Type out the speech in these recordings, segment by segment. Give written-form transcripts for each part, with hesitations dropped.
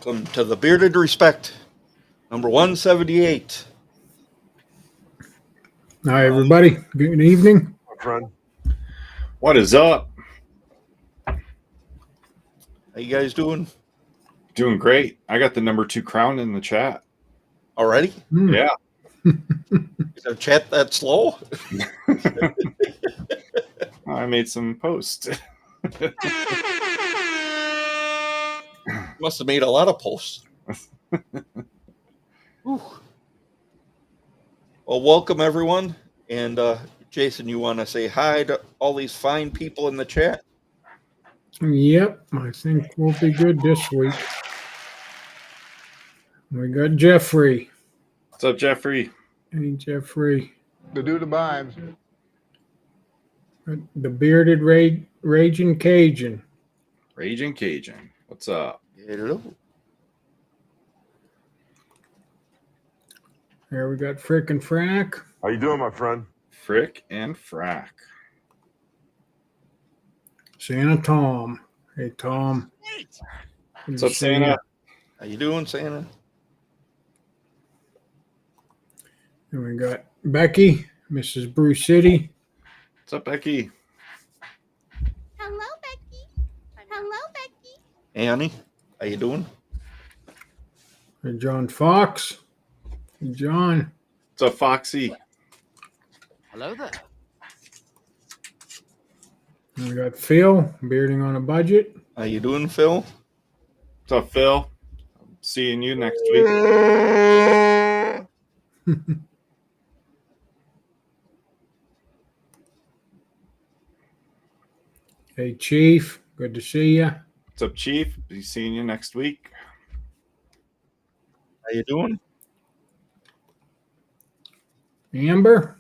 Welcome to the Bearded Respect, number 178. Hi, everybody. Good evening. My friend. What is up? How you guys doing? Doing great. I got the number 2 crown in the chat. Already? Yeah. Is our chat that slow? I made some posts. Must have made a lot of posts. Whew. Well, welcome everyone. And Jason, you want to say hi to all these fine people in the chat? Yep, I think we'll be good this week. We got Jeffrey. What's up, Jeffrey? Hey, Jeffrey. The dude abides. The bearded Raging Cajun. Raging Cajun. What's up? Hello. There we got Frick and Frack. How you doing, my friend? Frick and Frack. Santa Tom. Hey, Tom. What's up, Santa? How you doing, Santa? And we got Becky, Mrs. Bruce City. What's up, Becky? Hello, Becky. Hello, Becky. Annie, how you doing? And John Fox. Hey, John. What's up, Foxy? Hello there. And we got Phil, bearding on a budget. How you doing, Phil? What's up, Phil? I'm seeing you next week. Hey, Chief. Good to see you. What's up, Chief? Be seeing you next week. How you doing? Amber.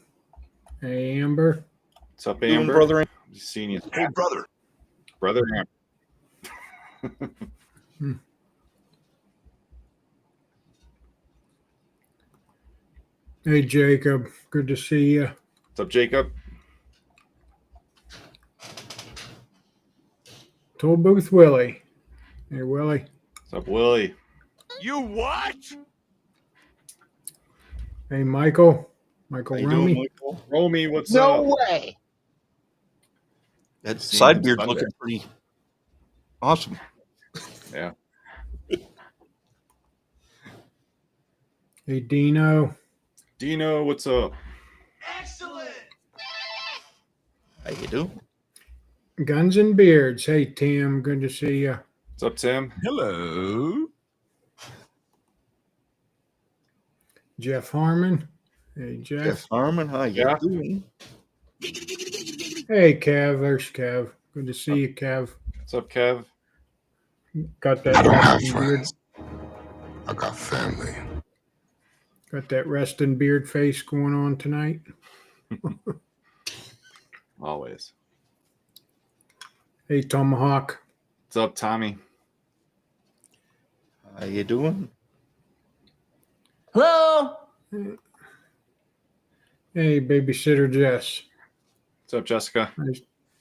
Hey, Amber. What's up, Doing, Amber? brother? Be seeing you. Hey, brother. Brother Amber. Hey, Jacob. Good to see you. What's up, Jacob? Toll Booth Willie. Hey, Willie. What's up, Willie? You what? Hey, Michael. How Michael you doing, Romy. Michael? Romy, what's up? way. That Seeing side you beard's Sunday. looking pretty awesome. Yeah. Hey, Dino. Dino, what's up? Excellent. How you doing? Guns and Beards. Hey, Tim. Good to see you. What's up, Tim? Hello. Jeff Harmon. Hey, Jeff Jeff. Harmon, how you Yeah. doing? Hey, Kev. There's Kev. Good to see you, Kev. What's up, Kev? Got that I got resting beard. friends. I got family. Got that resting beard face going on tonight. Always. Hey, Tomahawk. What's up, Tommy? How you doing? Hello. Hey, babysitter Jess. What's up, Jessica?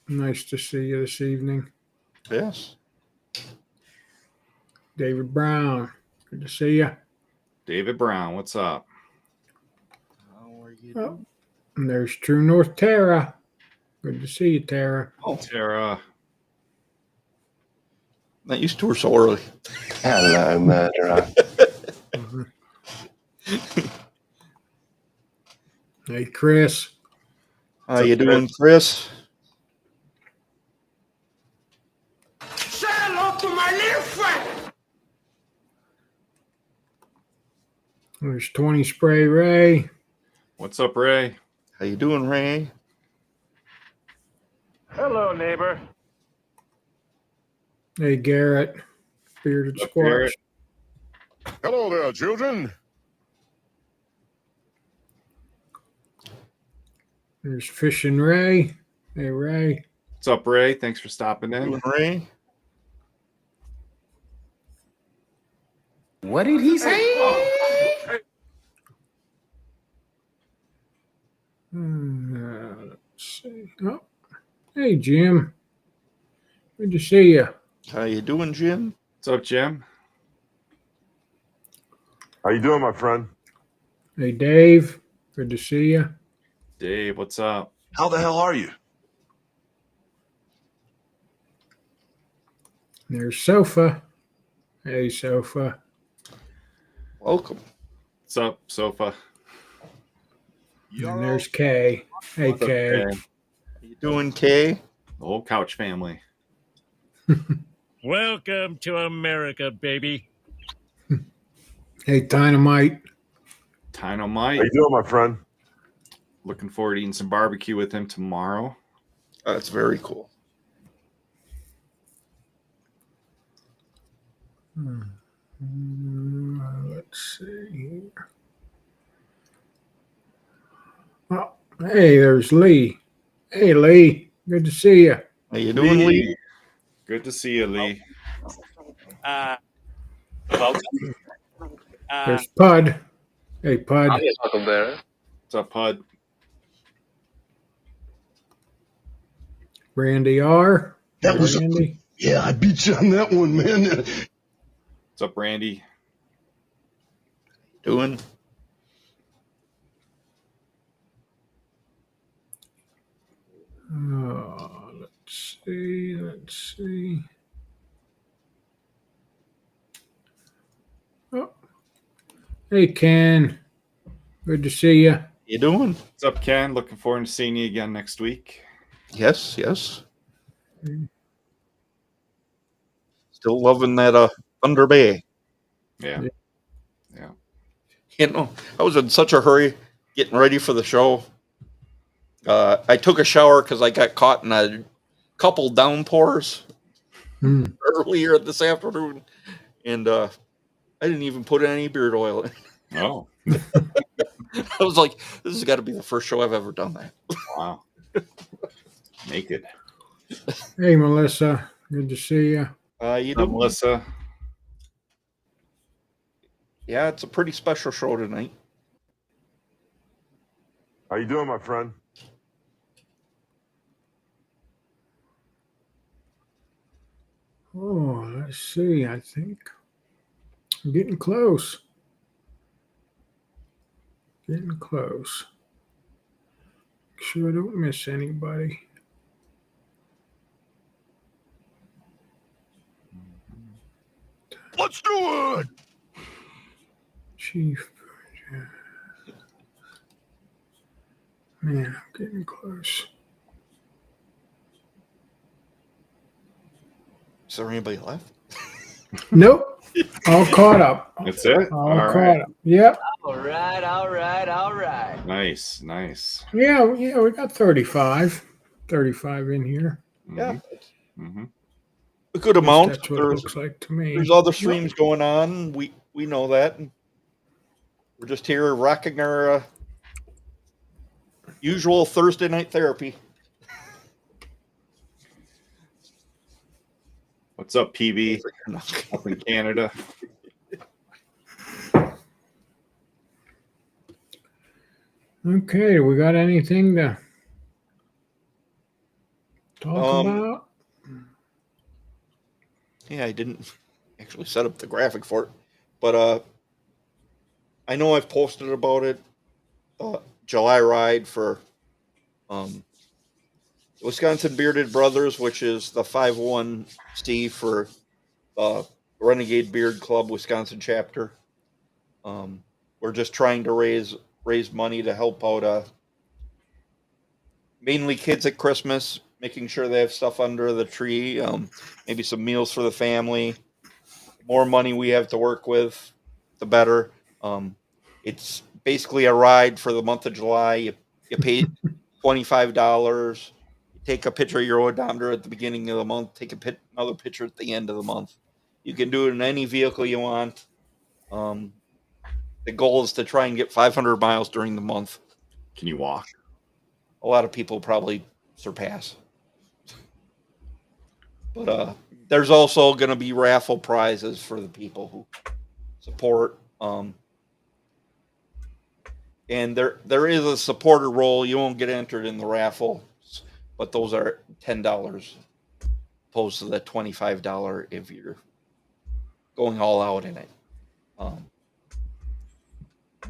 Nice to see you this evening. Yes. David Brown. Good to see you. David Brown, what's up? How are you Oh. doing? And there's True North Tara. Good to see you, Tara. Oh, Tara. not used to her so early. Hello, murderer. Hey, Chris. How you doing, Chris? Say hello to my little friend. There's 20 Spray Ray. What's up, Ray? How you doing, Ray? Hello, neighbor. Hey, Garrett. Bearded What's up, Squatch. Garrett? Hello there, children. There's Fishing Ray. Hey, Ray. What's up, Ray? Thanks for stopping Doing, in. Ray? What did he say? Let's see. Oh, hey, Jim. Good to see you. How you doing, Jim? What's up, Jim? How you doing, my friend? Hey, Dave. Good to see you. Dave, what's up? How the hell are you? There's Sofa. Hey, Sofa. Welcome. What's up, Sofa? And there's Kay. Hey, What's up, Kay. Kay? How you doing, Kay? The whole couch family. Welcome to America, baby. Hey, Dynamite. Dynamite. How you doing, my friend? Looking forward to eating some barbecue with him tomorrow. That's very cool. Let's see here. Oh, hey, there's Lee. Hey, Lee. Good to see you. How you doing, Lee? Good to see you, Lee. Welcome. There's Pud. Hey, Pud. What's up, Pud? Randy R. That was Randy. yeah, I beat you on that one, man. What's up, Randy? Doing? Let's see. Let's see. Oh. Hey, Ken. Good to see you. You doing? What's up, Ken? Looking forward to seeing you again next week. Yes, yes. Still loving that Thunder Bay. Yeah. You know, I was in such a hurry getting ready for the show. I took a shower because I got caught in a couple downpours earlier this afternoon, and I didn't even put any beard oil in. Oh, I was like, this has got to be the first show I've ever done that. wow. Naked. Hey, Melissa. Good to see you. You What's up, know, Melissa? yeah, it's a pretty special show tonight. How you doing, my friend? Oh, let's see. I think I'm getting close. Getting close. Make sure I don't miss anybody. Let's do it. Chief. Man, I'm getting close. Is there anybody left? Nope. All caught up. That's it? All All caught right. up. Yep. All right. Nice, nice. Yeah, we got 35. 35 in here. Yeah, Mm-hmm. a good At least amount. that's what it looks like to me. There's other streams going on. We know that. We're just here rocking our usual Thursday night therapy. What's up, PB? Up in Canada. Okay, we got anything to talk about? Yeah, I didn't actually set up the graphic for it, but I know I've posted about it. July ride for Wisconsin Bearded Brothers, which is the 501c for Renegade Beard Club Wisconsin chapter. We're just trying to raise money to help out mainly kids at Christmas, making sure they have stuff under the tree, maybe some meals for the family. The more money we have to work with, the better. It's basically a ride for the month of July. You pay $25. You take a picture of your odometer at the beginning of the month. Take another picture at the end of the month. You can do it in any vehicle you want. The goal is to try and get 500 miles during the month. Can you walk? A lot of people probably surpass. But there's also going to be raffle prizes for the people who support. And there is a supporter role. You won't get entered in the raffle, but those are $10 opposed to the $25 if you're going all out in it.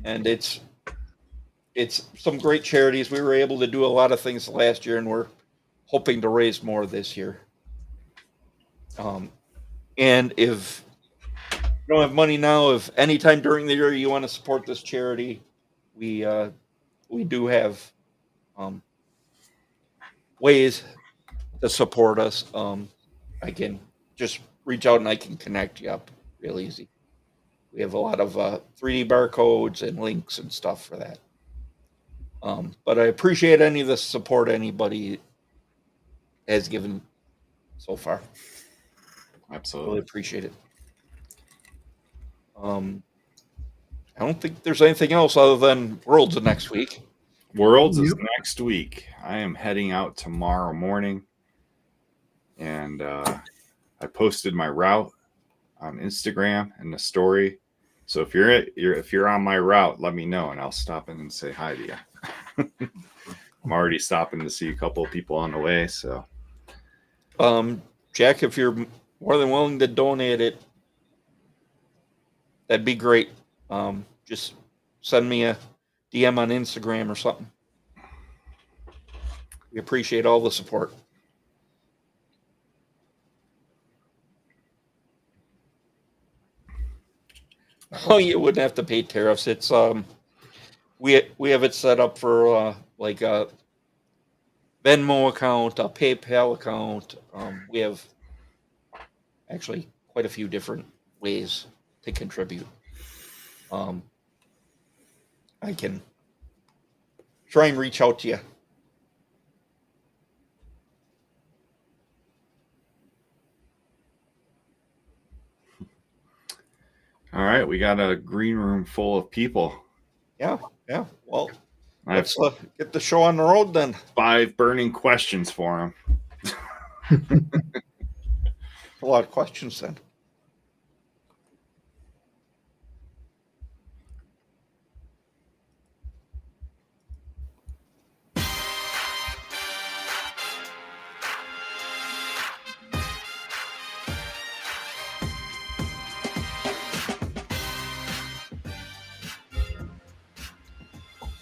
and it's some great charities. We were able to do a lot of things last year, and we're hoping to raise more this year. And if you don't have money now, if anytime during the year you want to support this charity, we do have ways to support us. I can just reach out and I can connect you up real easy. We have a lot of 3D barcodes and links and stuff for that. But I appreciate any of the support anybody has given so far. Absolutely. Really appreciate it. I don't think there's anything else other than Worlds next week. Worlds is next week. I am heading out tomorrow morning, and I posted my route on Instagram and the story. So if you're on my route, let me know, and I'll stop in and say hi to you. I'm already stopping to see a couple of people on the way. So, Jack, if you're more than willing to donate it, that'd be great. Just send me a DM on Instagram or something. We appreciate all the support. Oh, you wouldn't have to pay tariffs. It's we have it set up for like a Venmo account, a PayPal account. We have actually quite a few different ways to contribute. I can try and reach out to you. all right, we got a green room full of people. Yeah. Well, I have let's get the show on the road then. 5 burning questions for them. A lot of questions then.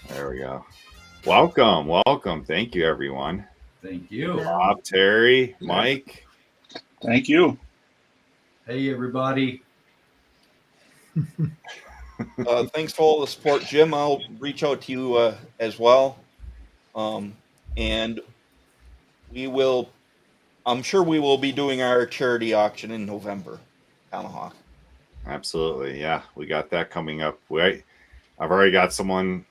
There we go. Welcome. Thank you, everyone. Thank you. Bob, Terry, Mike. Thank you. Hey, everybody. Thanks for all the support, Jim. I'll reach out to you as well. And I'm sure we will be doing our charity auction in November. Tomahawk. Absolutely. Yeah, we got that coming up. I've already got someone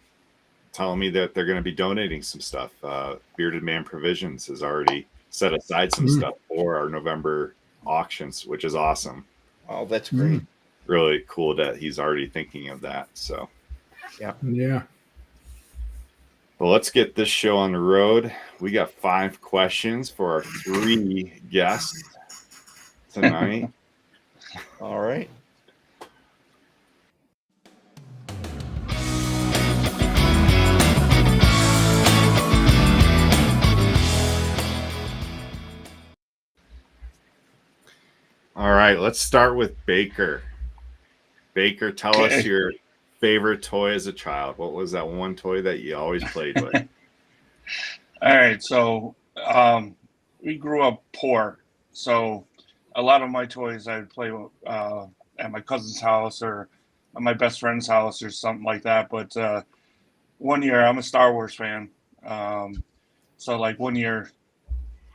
telling me that they're going to be donating some stuff. Bearded Man Provisions has already set aside some stuff for our November auctions, which is awesome. Oh, that's great. Really cool that he's already thinking of that. So, Yeah. well, let's get this show on the road. We got 5 questions for our 3 guests tonight. All right. All right, let's start with Baker. Baker, tell us your favorite toy as a child. What was that one toy that you always played with? All right, so we grew up poor, so a lot of my toys I would play with, at my cousin's house or at my best friend's house or something like that. But one year, I'm a Star Wars fan, so like one year,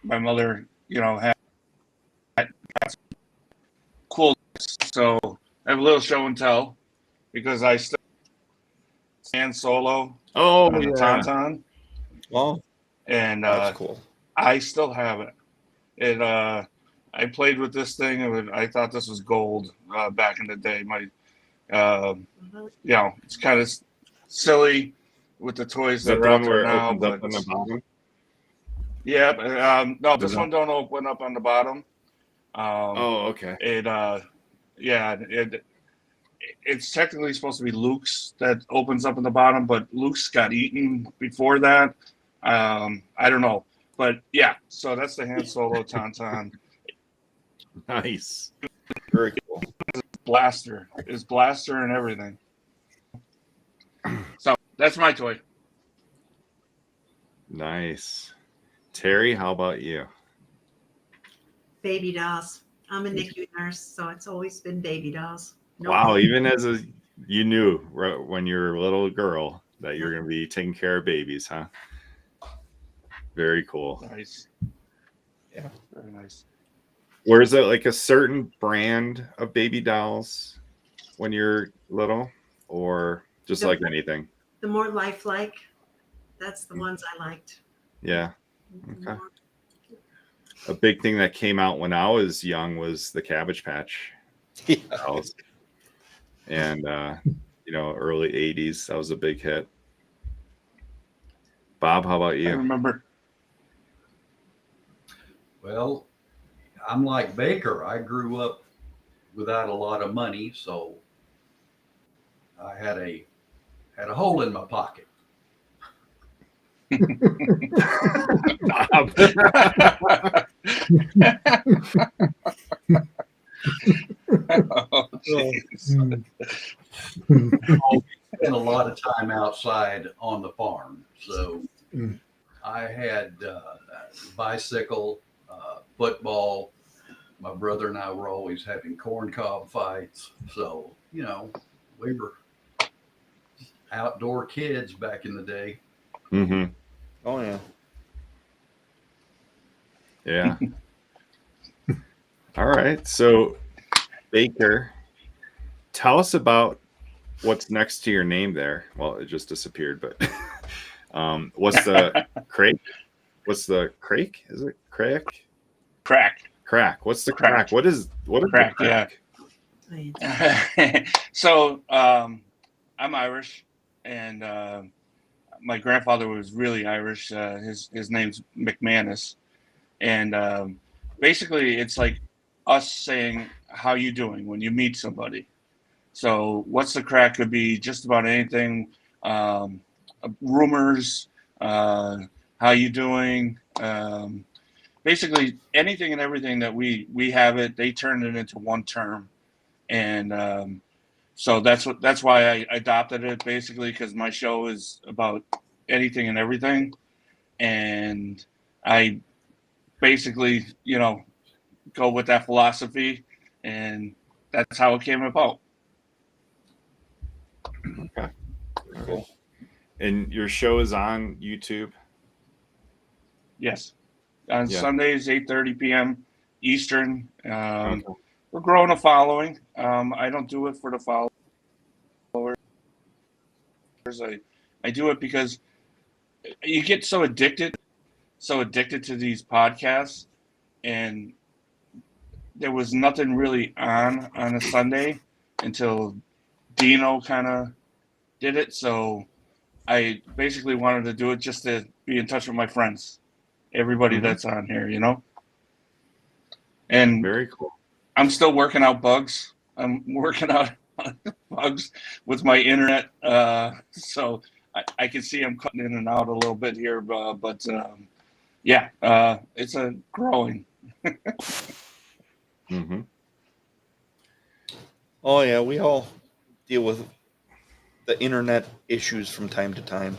my mother, had cool. So I have a little show and tell because I still stand solo. Oh, on the Tauntaun. Well, and that's cool. I still have it. I played with this thing, and I thought this was gold back in the day. It's kind of silly with the toys that are out there now. But on the bottom? Yeah, no, this one don't open up on the bottom. Okay. It's technically supposed to be Luke's that opens up in the bottom, but Luke's got eaten before that. I don't know, but yeah. So that's the Han Solo Tauntaun. Nice. Very cool. Blaster and everything. So that's my toy. Nice. Terry, how about you? Baby dolls. I'm a NICU nurse, so it's always been baby dolls. No Wow, even you knew when you were a little girl that you're going to be taking care of babies, huh? Very cool. Nice. Yeah. Very nice. Or is it like a certain brand of baby dolls when you're little, or just like anything? The more lifelike, that's the ones I liked. Yeah. Okay. A big thing that came out when I was young was the Cabbage Patch dolls. And early 80s, that was a big hit. Bob, how about you? I remember. Well, I'm like Baker. I grew up without a lot of money, so I had a hole in my pocket. Oh, Spent a lot of time outside on the farm, so I had bicycle, football. My brother and I were always having corn cob fights, so we were outdoor kids back in the day. Mm-hmm. Oh yeah. Yeah. All right. So, Baker, tell us about what's next to your name there. Well, it just disappeared, but what's the crake? What's the crake? Is it crack? Crack. Crack. What's the crack? What is crack? The crack? Yeah. So I'm Irish, and my grandfather was really Irish. His name's McManus, and basically it's like us saying how you doing when you meet somebody. So what's the crack could be just about anything. Rumors, how you doing, basically anything and everything that we have it. They turned it into one term, and so that's why I adopted it, basically, because my show is about anything and everything, and I basically go with that philosophy, and that's how it came about. Okay. Cool. And your show is on YouTube? Yes. On Sundays, 8:30 p.m. Eastern. Okay. We're growing a following. I don't do it for the followers. I do it because you get so addicted to these podcasts, and there was nothing really on a Sunday until Dino kind of did it. So I basically wanted to do it just to be in touch with my friends, everybody that's on here, And very cool. I'm still working out bugs. I'm working out bugs with my internet. So I can see I'm cutting in and out a little bit here, but it's a growing. Mm-hmm. Oh yeah, we all deal with the internet issues from time to time.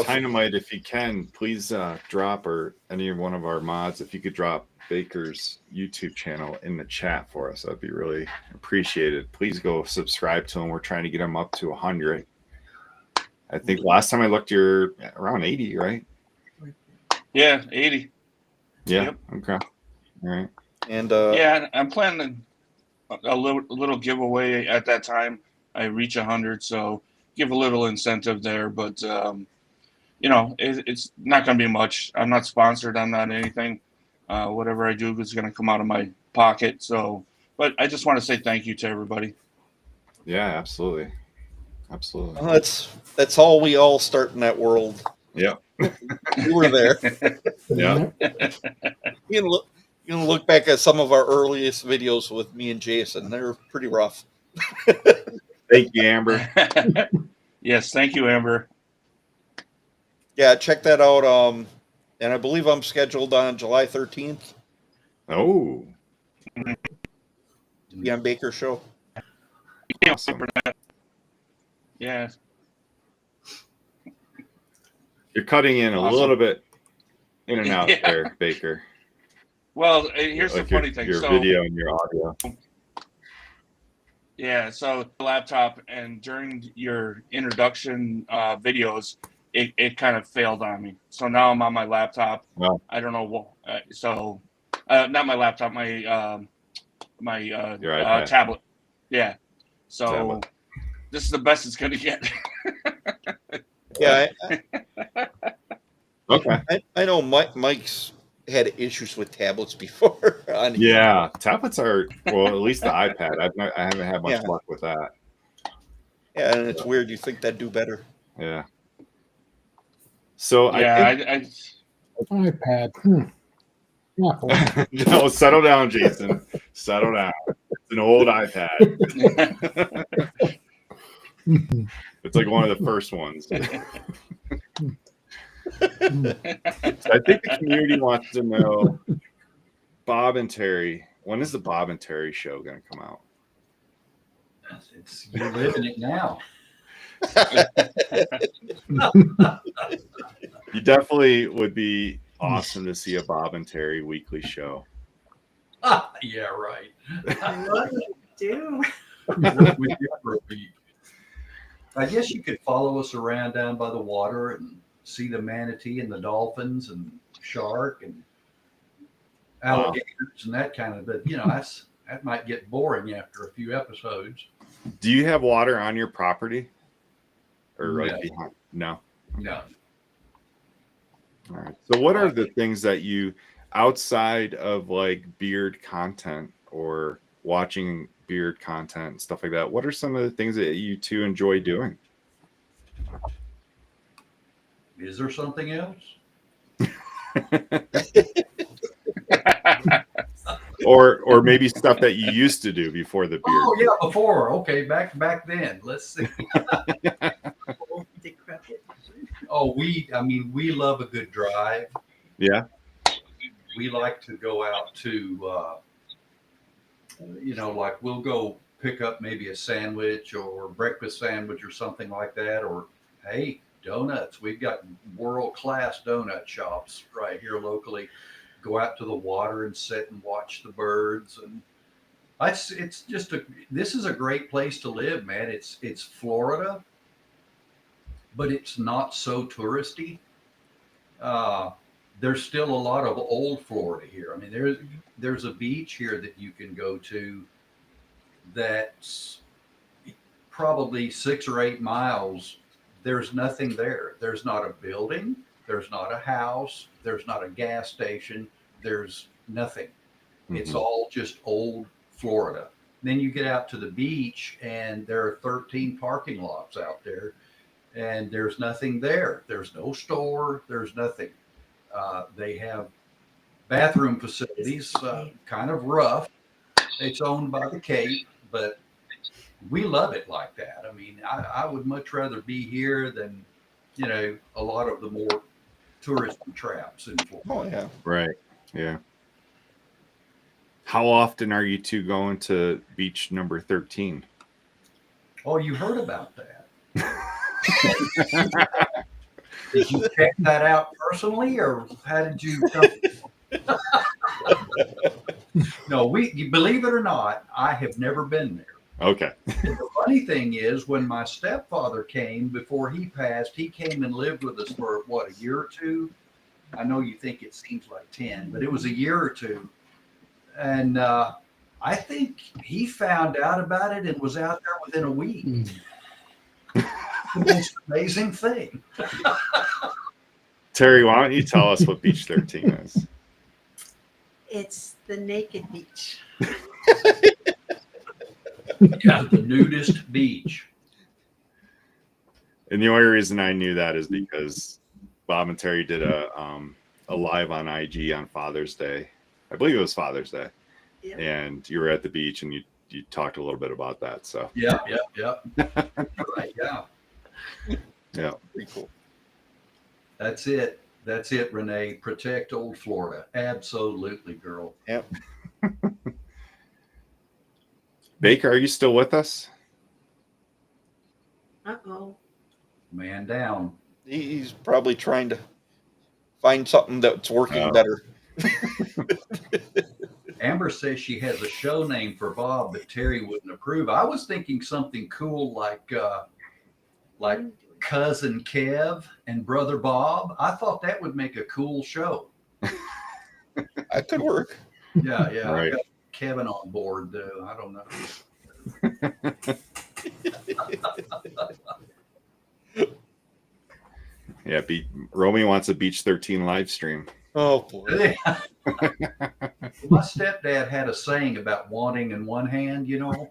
Dynamite, if you can, please drop, or any one of our mods, if you could drop Baker's YouTube channel in the chat for us, that'd be really appreciated. Please go subscribe to him. We're trying to get him up to 100. I think last time I looked, you're around 80, right? Yeah, 80. Yeah. Yep. Okay. All right. And I'm planning a little giveaway at that time. I reach 100, so give a little incentive there, but it's not going to be much. I'm not sponsored. I'm not anything. Whatever I do is going to come out of my pocket. So, but I just want to say thank you to everybody. Yeah, absolutely. Absolutely. Well, that's all we all start in that world. Yeah. We were there. Yeah. You can look back at some of our earliest videos with me and Jason. They're pretty rough. Thank you, Amber. Yes, thank you, Amber. Yeah, check that out. And I believe I'm scheduled on July 13th. Oh. The on Baker show. Awesome. Yeah. You're cutting in a Awesome. little bit in and out Yeah. there, Baker. Well, here's Like the funny thing. Your So video and your audio. yeah, so laptop, and during your introduction videos, it kind of failed on me. So now I'm on my laptop. Wow. I don't know what. Not my laptop, my Your iPad. tablet. Yeah. So Tablet. this is the best it's gonna get. Yeah, Okay. I know Mike's had issues with tablets before. Yeah, tablets are, well, at least the iPad. I haven't had much luck with that. Yeah, and it's weird. You think that'd do better. Yeah. So yeah, iPad. No, settle down, Jason. Settle down. It's an old iPad. It's like one of the first ones. So I think the community wants to know, Bob and Terri, when is the Bob and Terri show going to come out? You're living it now. You definitely would be awesome to see a Bob and Terri weekly show. Yeah, right. I love it. Do. We do for a week. I guess you could follow us around down by the water and see the manatee and the dolphins and shark and alligators and that kind of. But that might get boring after a few episodes. Do you have water on your property, or right No. behind? No. No. All right. So, what are the things that you, outside of like beard content or watching beard content and stuff like that, what are some of the things that you two enjoy doing? Is there something else? or maybe stuff that you used to do before the beard? Oh yeah, before. Okay, back then. Let's see. Oh, we love a good drive. Yeah. We like to go out to, like we'll go pick up maybe a sandwich or breakfast sandwich or something like that. Or, hey, donuts. We've got world-class donut shops right here locally. Go out to the water and sit and watch the birds. And this is a great place to live, man. It's Florida, but it's not so touristy. There's still a lot of old Florida here. I mean, there's a beach here that you can go to that's probably 6 or 8 miles. There's nothing there. There's not a building. There's not a house. There's not a gas station. There's nothing. It's all just old Florida. Then you get out to the beach and there are 13 parking lots out there and there's nothing there. There's no store. There's nothing. They have bathroom facilities, kind of rough. It's owned by the Cape, but we love it like that. I mean, I would much rather be here than, a lot of the more tourist traps in Florida. Oh yeah. Right. Yeah. How often are you two going to beach number 13? Oh, you heard about that? Did you check that out personally, or how did you come? No, you believe it or not, I have never been there. Okay. And the funny thing is, when my stepfather came before he passed, he came and lived with us for a year or two. I know you think it seems like 10, but it was a year or two. And I think he found out about it and was out there within a week. The most amazing thing. Terri, why don't you tell us what Beach 13 is? It's the naked beach. Yeah, the nudist beach. And the only reason I knew that is because Bob and Terri did a live on IG on Father's Day. I believe it was Father's Day. Yep. And you were at the beach and you talked a little bit about that. So Yeah. Right, yeah. Yeah. Pretty cool. That's it, Renee. Protect old Florida. Absolutely, girl. Yep. Baker, are you still with us? Uh-oh. Man down. He's probably trying to find something that's working Oh. better. Amber says she has a show name for Bob, but Terry wouldn't approve. I was thinking something cool like Cousin Kev and Brother Bob. I thought that would make a cool show. That could work. Yeah, yeah. Right. I got Kevin on board, though. I don't know. Yeah, Romy wants a Beach 13 live stream. Oh boy. My stepdad had a saying about wanting in one hand, you know.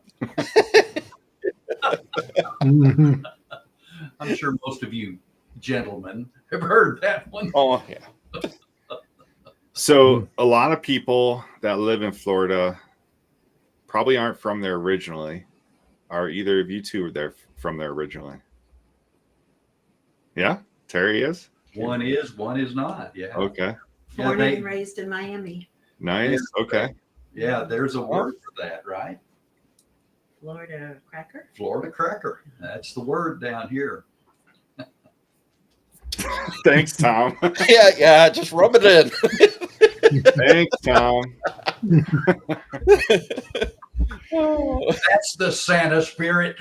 Mhm. I'm sure most of you gentlemen have heard that one. Oh yeah. So a lot of people that live in Florida probably aren't from there originally. Are either of you two from there originally? Yeah, Terry is. One is not. Yeah. Okay. Born they- and raised in Miami, Nice. Okay. Yeah, there's a word for that, right? Florida cracker. Florida cracker. That's the word down here. Thanks, Tom. Yeah, just rub it in. Thanks, Tom. That's the Santa spirit.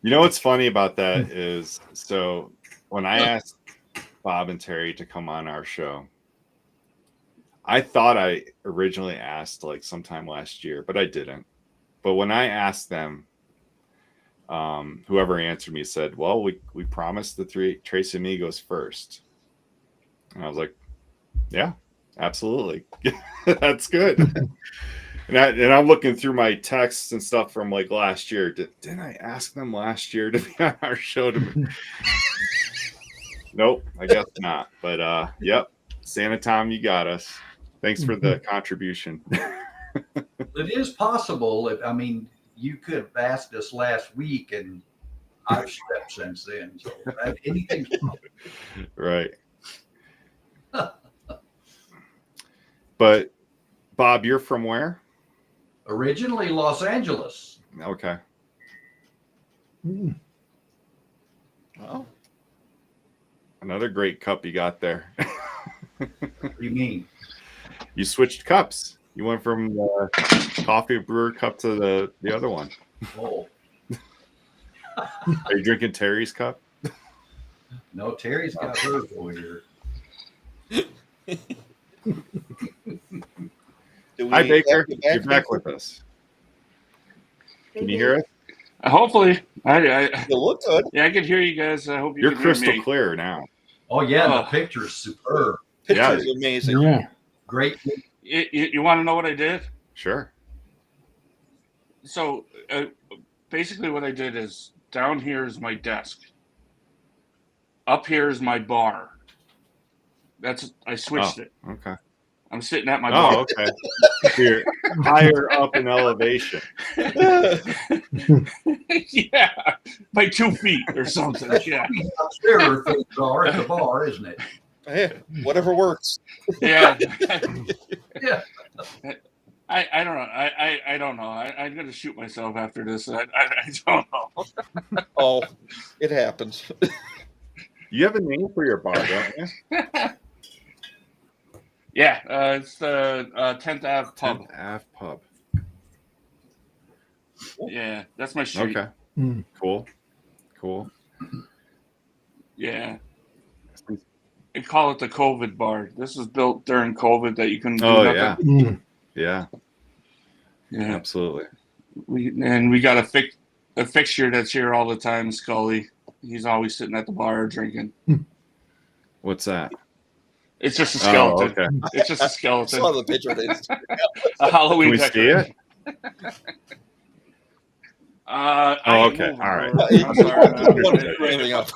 You know what's funny about that is, so when I asked Bob and Terry to come on our show, I thought I originally asked like sometime last year, but I didn't. But when I asked them, whoever answered me said, well, we promised the Trace Amigos first. And I was like, yeah, absolutely. That's good. And I'm looking through my texts and stuff from like last year. Didn't I ask them last year to be on our show? Nope, I guess not. But yep, Santa Tom, you got us. Thanks for the contribution. It is possible. I mean, you could have asked us last week, and I've slept since then. So anything's possible. Right. But Bob, you're from where? Originally Los Angeles. Okay. Well, another great cup you got there. What do you mean? You switched cups. You went from the coffee brewer cup to the other one. Oh, Are you drinking Terry's cup? no, Terry's got hers over here. Hi, Baker. You're back with us. Can you hear us? Hopefully, you look good. Yeah, I can hear you guys. I hope you You're can hear crystal me. clear now. Oh yeah, the Oh. picture's superb. Picture's amazing. Yeah. Great. You want to know what I did? Sure. So basically, what I did is down here is my desk. Up here is my bar. I switched it. Okay. I'm sitting at my bar. Oh, okay. So you're higher up in elevation. Yeah, by 2 feet or something. Yeah. There things are at the bar, isn't it? Hey, whatever works. Yeah. Yeah. I don't know. I don't know. I'm gonna shoot myself after this. I don't know. Oh, it happens. You have a name for your bar, don't you? Yeah, it's the 10th Ave Pub. 10th Ave Pub. Yeah, that's my street. Okay. Mm. Cool. Cool. Yeah. They call it the COVID bar. This was built during COVID that you couldn't do Oh, nothing. yeah. Mm. Yeah. Yeah. Absolutely. We got a fixture that's here all the time, Scully. He's always sitting at the bar drinking. What's that? It's just a skeleton. Oh, okay. It's just a I skeleton. saw the picture. A Halloween Can we see decoration. it? I Oh, ain't okay. moving, All right. bro. I I'm sorry, don't man. want to do anything up.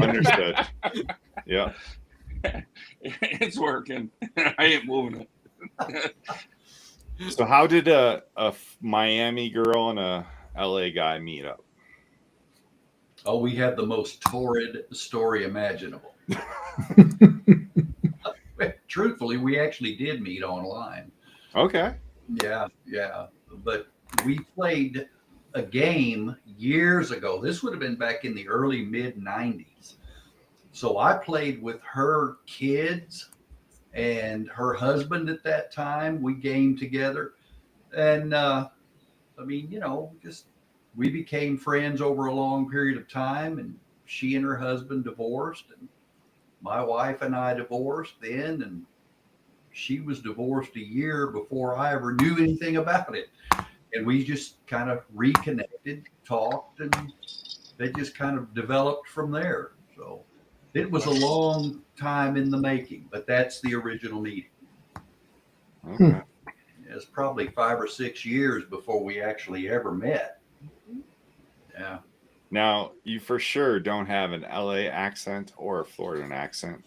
Understood. Yeah. It's working. I ain't moving it. So how did a Miami girl and a LA guy meet up? Oh, we had the most torrid story imaginable. Truthfully, we actually did meet online. Okay. Yeah, yeah. but we played a game years ago. This would have been back in the early mid 90s. So I played with her kids and her husband at that time. We gamed together. And I mean, just we became friends over a long period of time. And she and her husband divorced. And my wife and I divorced then. And she was divorced a year before I ever knew anything about it. And we just kind of reconnected, talked, and they just kind of developed from there. So it was a long time in the making, but that's the original meeting. Okay. It's probably 5 or 6 years before we actually ever met. Yeah. Now, you for sure don't have an LA accent or a Floridan accent.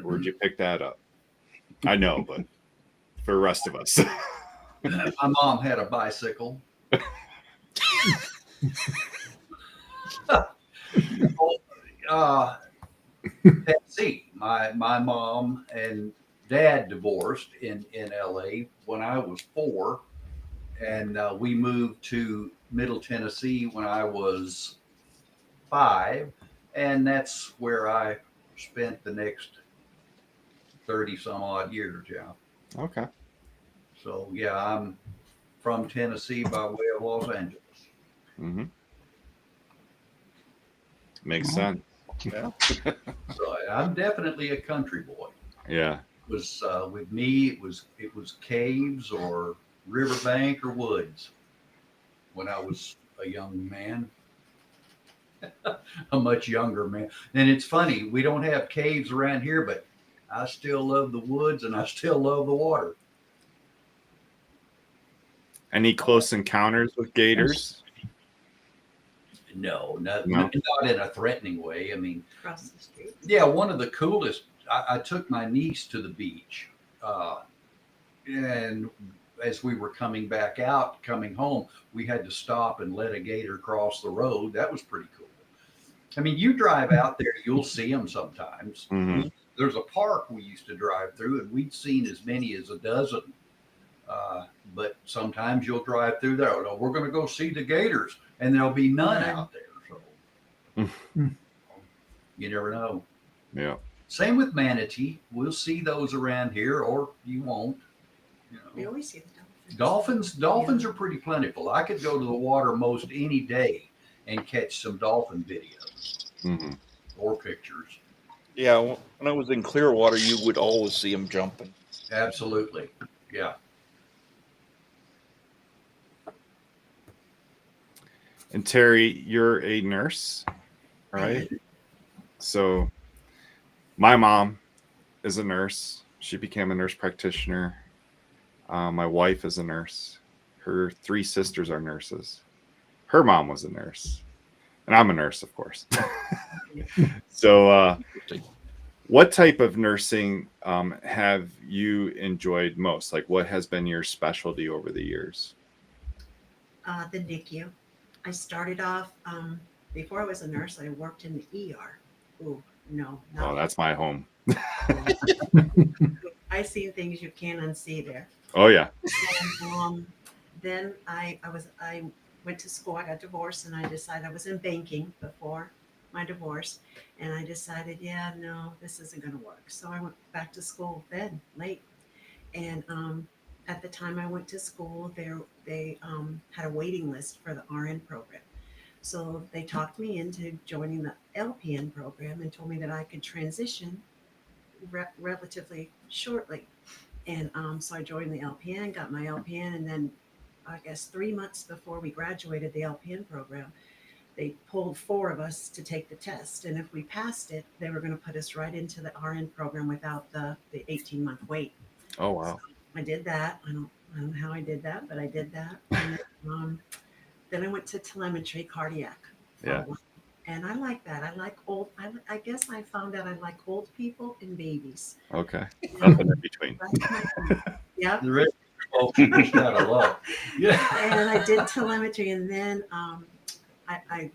Where'd you pick that up? I know, but for the rest of us. My mom had a bicycle. See, my mom and dad divorced in LA when I was 4, and we moved to Middle Tennessee when I was 5, and that's where I spent the next 30 some odd years. Yeah. Okay. So yeah, I'm from Tennessee by way of Los Angeles. Mm-hmm. Makes sense. Yeah. So I'm definitely a country boy. Yeah. It was with me, it was caves or riverbank or woods when I was a young man. A much younger man. And it's funny, we don't have caves around here, but I still love the woods and I still love the water. Any close encounters with gators? No, not No? in a threatening way. I mean, Across the street. yeah, one of the coolest, I took my niece to the beach. And as we were coming home, we had to stop and let a gator cross the road. That was pretty cool. I mean, you drive out there, you'll see them sometimes. Mhm. There's a park we used to drive through, and we'd seen as many as a dozen. But sometimes you'll drive through there. Oh, we're going to go see the gators, and there'll be none out there. So you never know. Yeah. Same with manatee. We'll see those around here, or you won't. We always see the dolphins. Dolphins are pretty plentiful. I could go to the water most any day and catch some dolphin videos or pictures. Yeah, when I was in Clearwater, you would always see them jumping. Absolutely. Yeah. And Terry, you're a nurse, right? So my mom is a nurse. She became a nurse practitioner. My wife is a nurse. Her 3 sisters are nurses. Her mom was a nurse. And I'm a nurse, of course. So what type of nursing have you enjoyed most? Like, what has been your specialty over the years? The NICU. I started off, before I was a nurse, I worked in the ER. Ooh, no. Oh, that's my home. I've seen things you can't unsee there. Oh, yeah. And, then I went to school. I got divorced, and I decided I was in banking before my divorce. And I decided, yeah, no, this isn't going to work. So I went back to school then, late. And at the time I went to school, they had a waiting list for the RN program. So they talked me into joining the LPN program and told me that I could transition relatively shortly. And so I joined the LPN, got my LPN, and then I guess 3 months before we graduated the LPN program, they pulled 4 of us to take the test. And if we passed it, they were going to put us right into the RN program without the 18-month wait. Oh, wow. So I did that. I don't know how I did that, but I did that. And then I went to telemetry cardiac. Yeah. And I like that. I like old. I guess I found out I like old people and babies. Okay. Nothing in between. Yeah. The rest of people got a lot. Yeah. And I did telemetry, and then I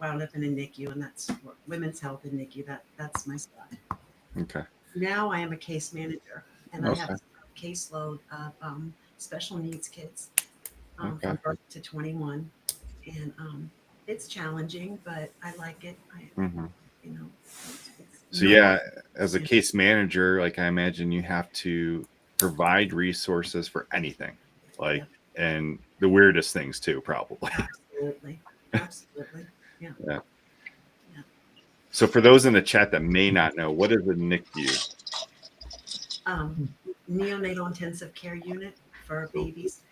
wound up in a NICU, and that's women's health and NICU. That's my stuff. Okay. Now I am a case manager, and I Okay. have a caseload of special needs kids. from birth to 21. And it's challenging, but I like it. Mm-hmm. You know, So yeah, as a case manager, like I imagine you have to provide resources for anything, like, and the weirdest things too, probably. Absolutely. Yeah. Yeah. So for those in the chat that may not know, what is a NICU? Neonatal intensive care unit for babies,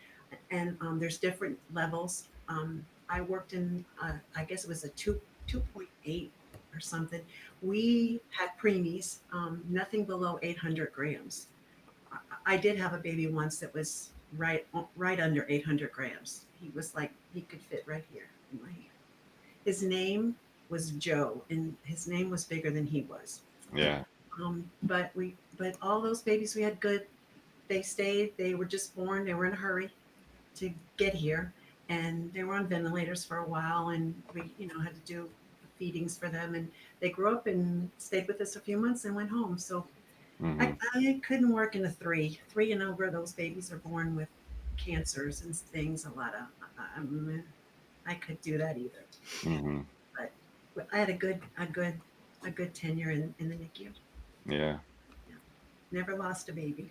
and there's different levels. I worked in, I guess it was a 2.8 or something. We had preemies, nothing below 800 grams. I did have a baby once that was right under 800 grams. He was like, he could fit right here in my hand. His name was Joe, and his name was bigger than he was. Yeah. But all those babies we had good. They stayed. They were just born. They were in a hurry to get here, and they were on ventilators for a while. And we, had to do feedings for them. And they grew up and stayed with us a few months and went home. So I couldn't work in a three and over. Those babies are born with cancers and things. A lot of I could do that either. But I had a good tenure in the NICU. Yeah. Never lost a baby.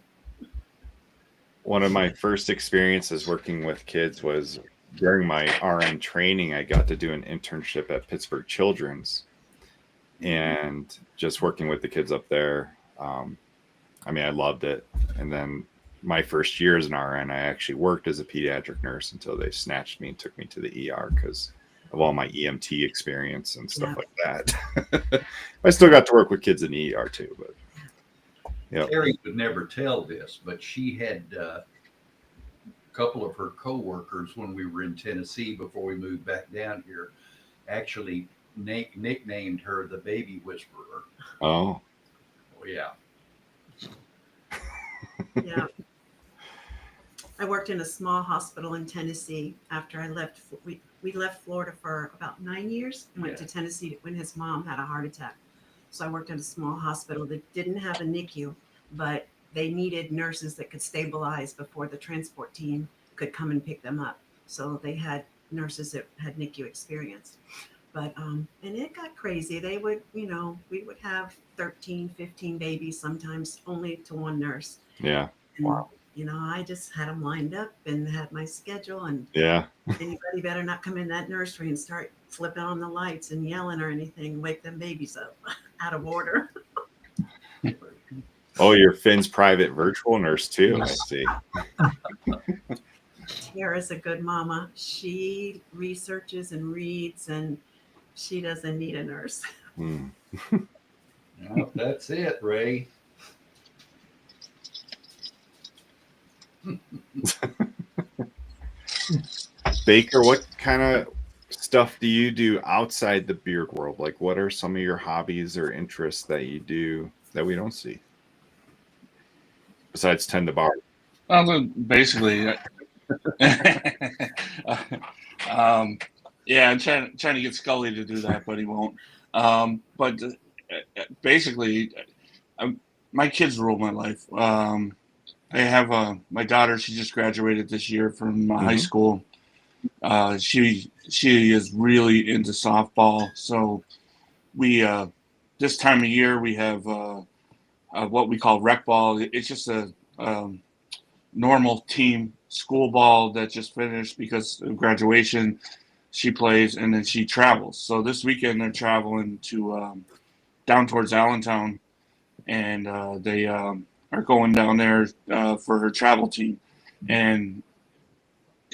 One of my first experiences working with kids was during my RN training. I got to do an internship at Pittsburgh Children's, and just working with the kids up there. I mean, I loved it. And then my first year as an RN, I actually worked as a pediatric nurse until they snatched me and took me to the ER because of all my EMT experience and stuff like that. I still got to work with kids in the ER too, but Terri would never tell this, but she had a couple of her coworkers when we were in Tennessee before we moved back down here actually nicknamed her the Baby Whisperer. Oh yeah. Yeah. I worked in a small hospital in Tennessee after I left. We left Florida for about 9 years and went to Tennessee when his mom had a heart attack. So I worked at a small hospital that didn't have a NICU, but they needed nurses that could stabilize before the transport team could come and pick them up. So they had nurses that had NICU experience. But, and it got crazy. They would, we would have 13, 15 babies, sometimes only to one nurse. Yeah. And, wow. I just had them lined up and had my schedule, and anybody better not come in that nursery and start flipping on the lights and yelling or anything, wake them babies up out of order. Oh, you're Finn's private virtual nurse too. I see. Tara's a good mama. She researches and reads, and she doesn't need a nurse. No, that's it, Ray. Baker, what kind of stuff do you do outside the beard world? Like, what are some of your hobbies or interests that you do that we don't see besides tend the bar? Basically, I'm trying to get Scully to do that, but he won't. But basically, my kids rule my life. I have my daughter. She just graduated this year from high school. She is really into softball. So we this time of year we have what we call rec ball. It's just a normal team school ball that just finished because of graduation. She plays and then she travels. So this weekend they're traveling to down towards Allentown, and they are going down there for her travel team. And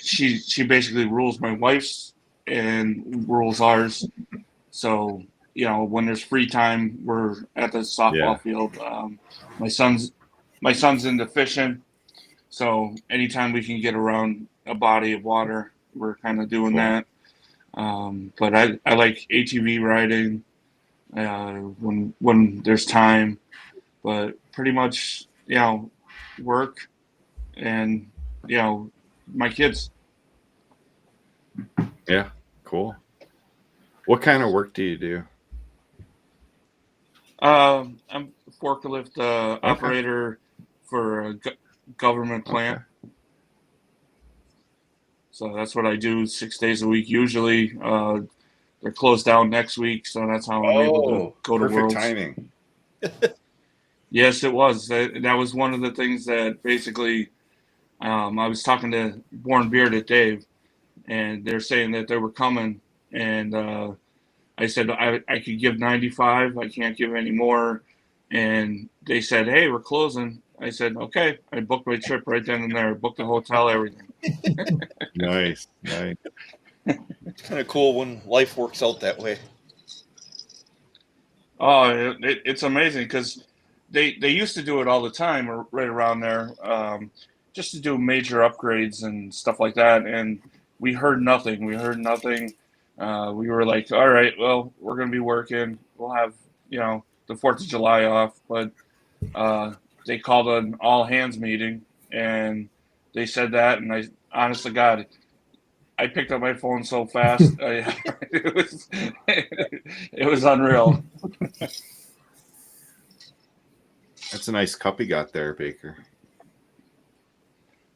she basically rules my wife's and rules ours. So when there's free time, we're at the softball field. My son's into fishing, so anytime we can get around a body of water, we're kind of doing that. But I like ATV riding when there's time, but pretty much work and my kids. Yeah, cool. What kind of work do you do? I'm a forklift operator for a government plant. So that's what I do 6 days a week. Usually they're closed down next week, so that's how I'm able to go to perfect Worlds. timing. Yes, it was. That was one of the things that basically I was talking to Born Bearded Dave, and they're saying that they were coming, and I said I could give 95. I can't give any more, and they said, "Hey, we're closing." I said, "Okay." I booked my trip right then and there. Booked the hotel, everything. Nice. It's kind of cool when life works out that way. Oh, it's amazing because they used to do it all the time, or right around there, just to do major upgrades and stuff like that. And we heard nothing. We heard nothing. We were like, all right, well, we're going to be working. We'll have, the 4th of July off. But they called an all hands meeting and they said that. And I, honest to God, I picked up my phone so fast. It was unreal. That's a nice cup you got there, Baker.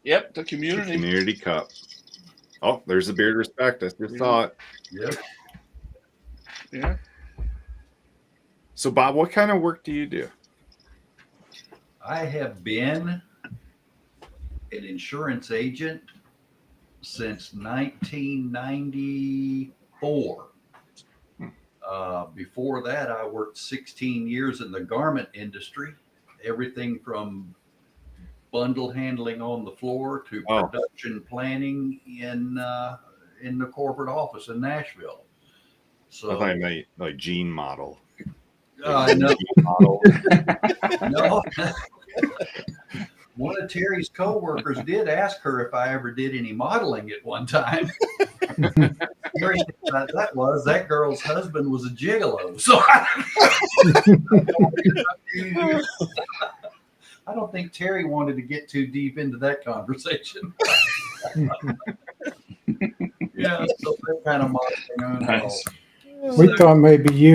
Yep, the community. The community cup. Oh, there's a beard respect. I just saw it. Yep. Yeah. So, Bob, what kind of work do you do? I have been an insurance agent since 1994. Before that, I worked 16 years in the garment industry, everything from bundle handling on the floor to production planning in the corporate office in Nashville. So I thought you meant like Gene model. No. No. One of Terry's coworkers did ask her if I ever did any modeling at one time. Terry said that girl's husband was a gigolo. So I don't think Terry wanted to get too deep into that conversation. Yeah, so that kind of modeling. Nice. We thought maybe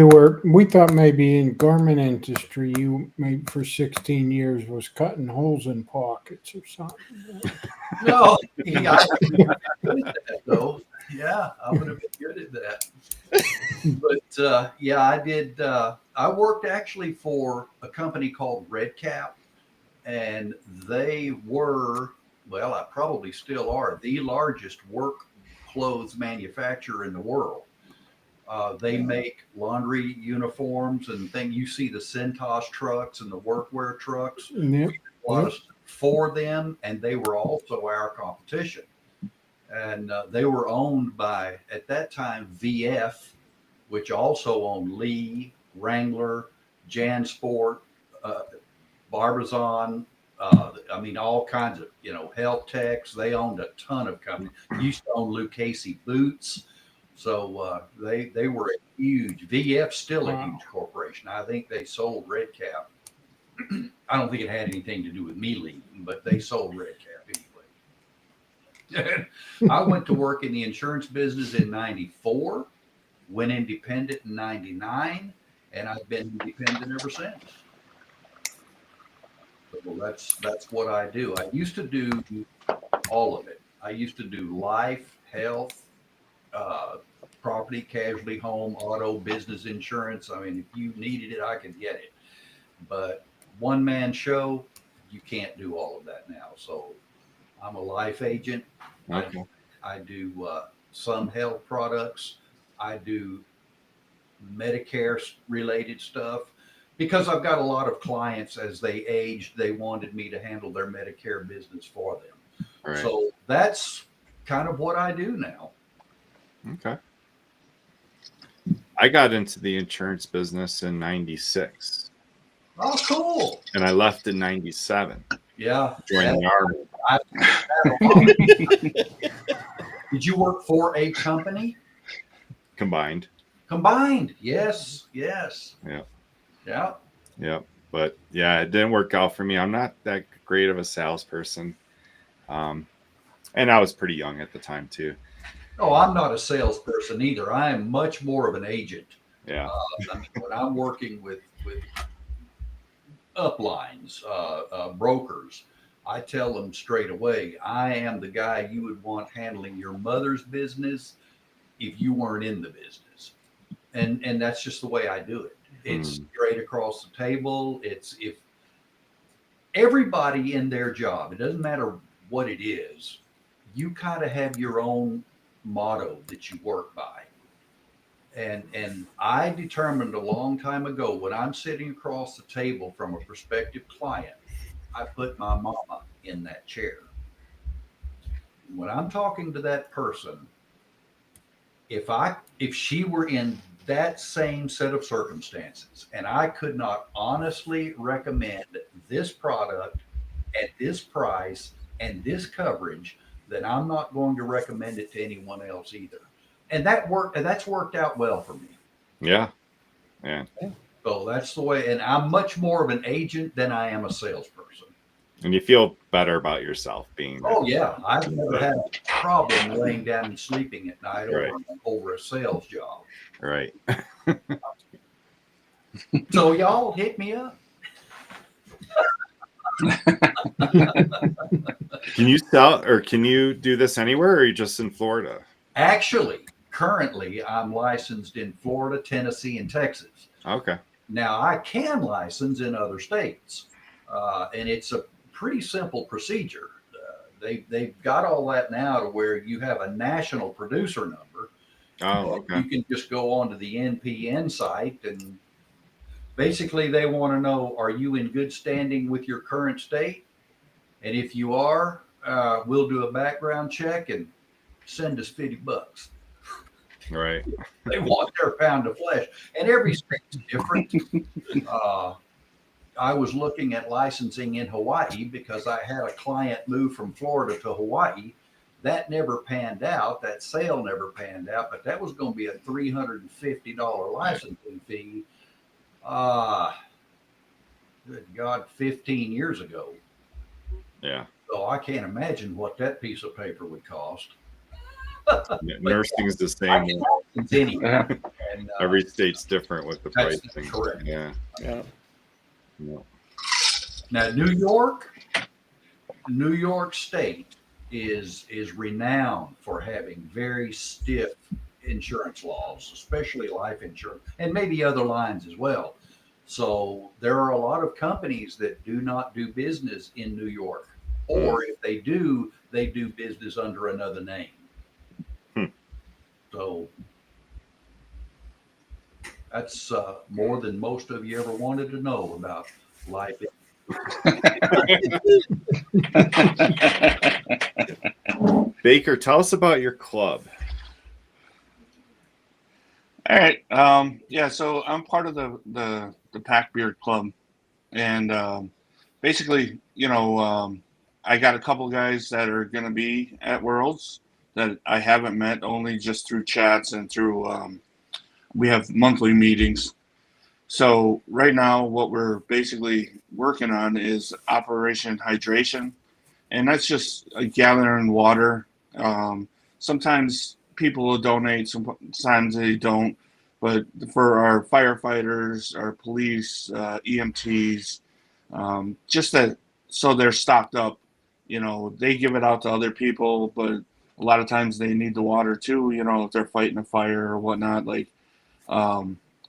in garment industry, you maybe for 16 years was cutting holes in pockets or something. No, I would be good at that, though. Yeah, I would have been good at that. But yeah, I did. I worked actually for a company called Red Cap, and they were, well, I probably still are, the largest work clothes manufacturer in the world. They make laundry uniforms and things. You see the Centos trucks and the workwear trucks. Yep. We did a lot of stuff for them, and they were also our competition. And they were owned by, at that time, VF, which also owned Lee, Wrangler, JanSport, Barbizon. I mean, all kinds of, Health Techs. They owned a ton of companies. Used to own Lucchese Boots. So they were a huge, VF's still a huge corporation. I think they sold Red Cap. I don't think it had anything to do with me leaving, but they sold Red Cap anyway. I went to work in the insurance business in 94, went independent in 99, and I've been independent ever since. So that's what I do. I used to do all of it. I used to do life, health, property, casualty, home, auto, business insurance. I mean, if you needed it, I could get it. But one man show, you can't do all of that now. So I'm a life agent. Okay. I do some health products. I do Medicare related stuff because I've got a lot of clients as they aged, they wanted me to handle their Medicare business for them. Right. So that's kind of what I do now. Okay. I got into the insurance business in 96. Oh, cool. And I left in 97. Yeah. Joined the Army. Did you work for a company? Combined. Yes. Yeah. Yeah. Yeah. But yeah, it didn't work out for me. I'm not that great of a salesperson. And I was pretty young at the time too. Oh, I'm not a salesperson either. I am much more of an agent. Yeah. I mean, when I'm working with uplines, brokers, I tell them straight away, I am the guy you would want handling your mother's business if you weren't in the business. And that's just the way I do it. It's straight across the table. It's if everybody in their job, it doesn't matter what it is, you kind of have your own motto that you work by. And I determined a long time ago when I'm sitting across the table from a prospective client, I put my mama in that chair. When I'm talking to that person, if she were in that same set of circumstances and I could not honestly recommend this product at this price and this coverage, then I'm not going to recommend it to anyone else either. And that's worked out well for me. Yeah. Yeah. So that's the way, and I'm much more of an agent than I am a salesperson. And you feel better about yourself being there. Oh yeah, I've never had a problem laying down and sleeping at night over a sales job. Right. So y'all hit me up. Can you sell or can you do this anywhere, or are you just in Florida? Actually, currently I'm licensed in Florida, Tennessee, and Texas. Okay. Now I can license in other states, and it's a pretty simple procedure. They've got all that now to where you have a national producer number. Oh, okay. You can just go onto the NPN site, and basically they want to know, are you in good standing with your current state? And if you are, we'll do a background check and send us $50. Right. They want their pound of flesh, and every state's different. I was looking at licensing in Hawaii because I had a client move from Florida to Hawaii. That never panned out. That sale never panned out, but that was going to be a $350 licensing fee. Good God, 15 years ago. Yeah. So I can't imagine what that piece of paper would cost. Nursing is the same. And, every state's different with the pricing. Correct. Yeah. Yeah. Yeah. Now, New York State is renowned for having very stiff insurance laws, especially life insurance, and maybe other lines as well. So there are a lot of companies that do not do business in New York, or if they do business under another name. So that's more than most of you ever wanted to know about life. Baker, tell us about your club. All right. Yeah, so I'm part of the Pack Beard Club. And basically, I got a couple guys that are going to be at Worlds that I haven't met, only just through chats and through we have monthly meetings. So right now what we're basically working on is Operation Hydration, and that's just gathering water. Sometimes people will donate, sometimes they don't, but for our firefighters, our police, EMTs, just that so they're stocked up. They give it out to other people, but a lot of times they need the water too, if they're fighting a fire or whatnot.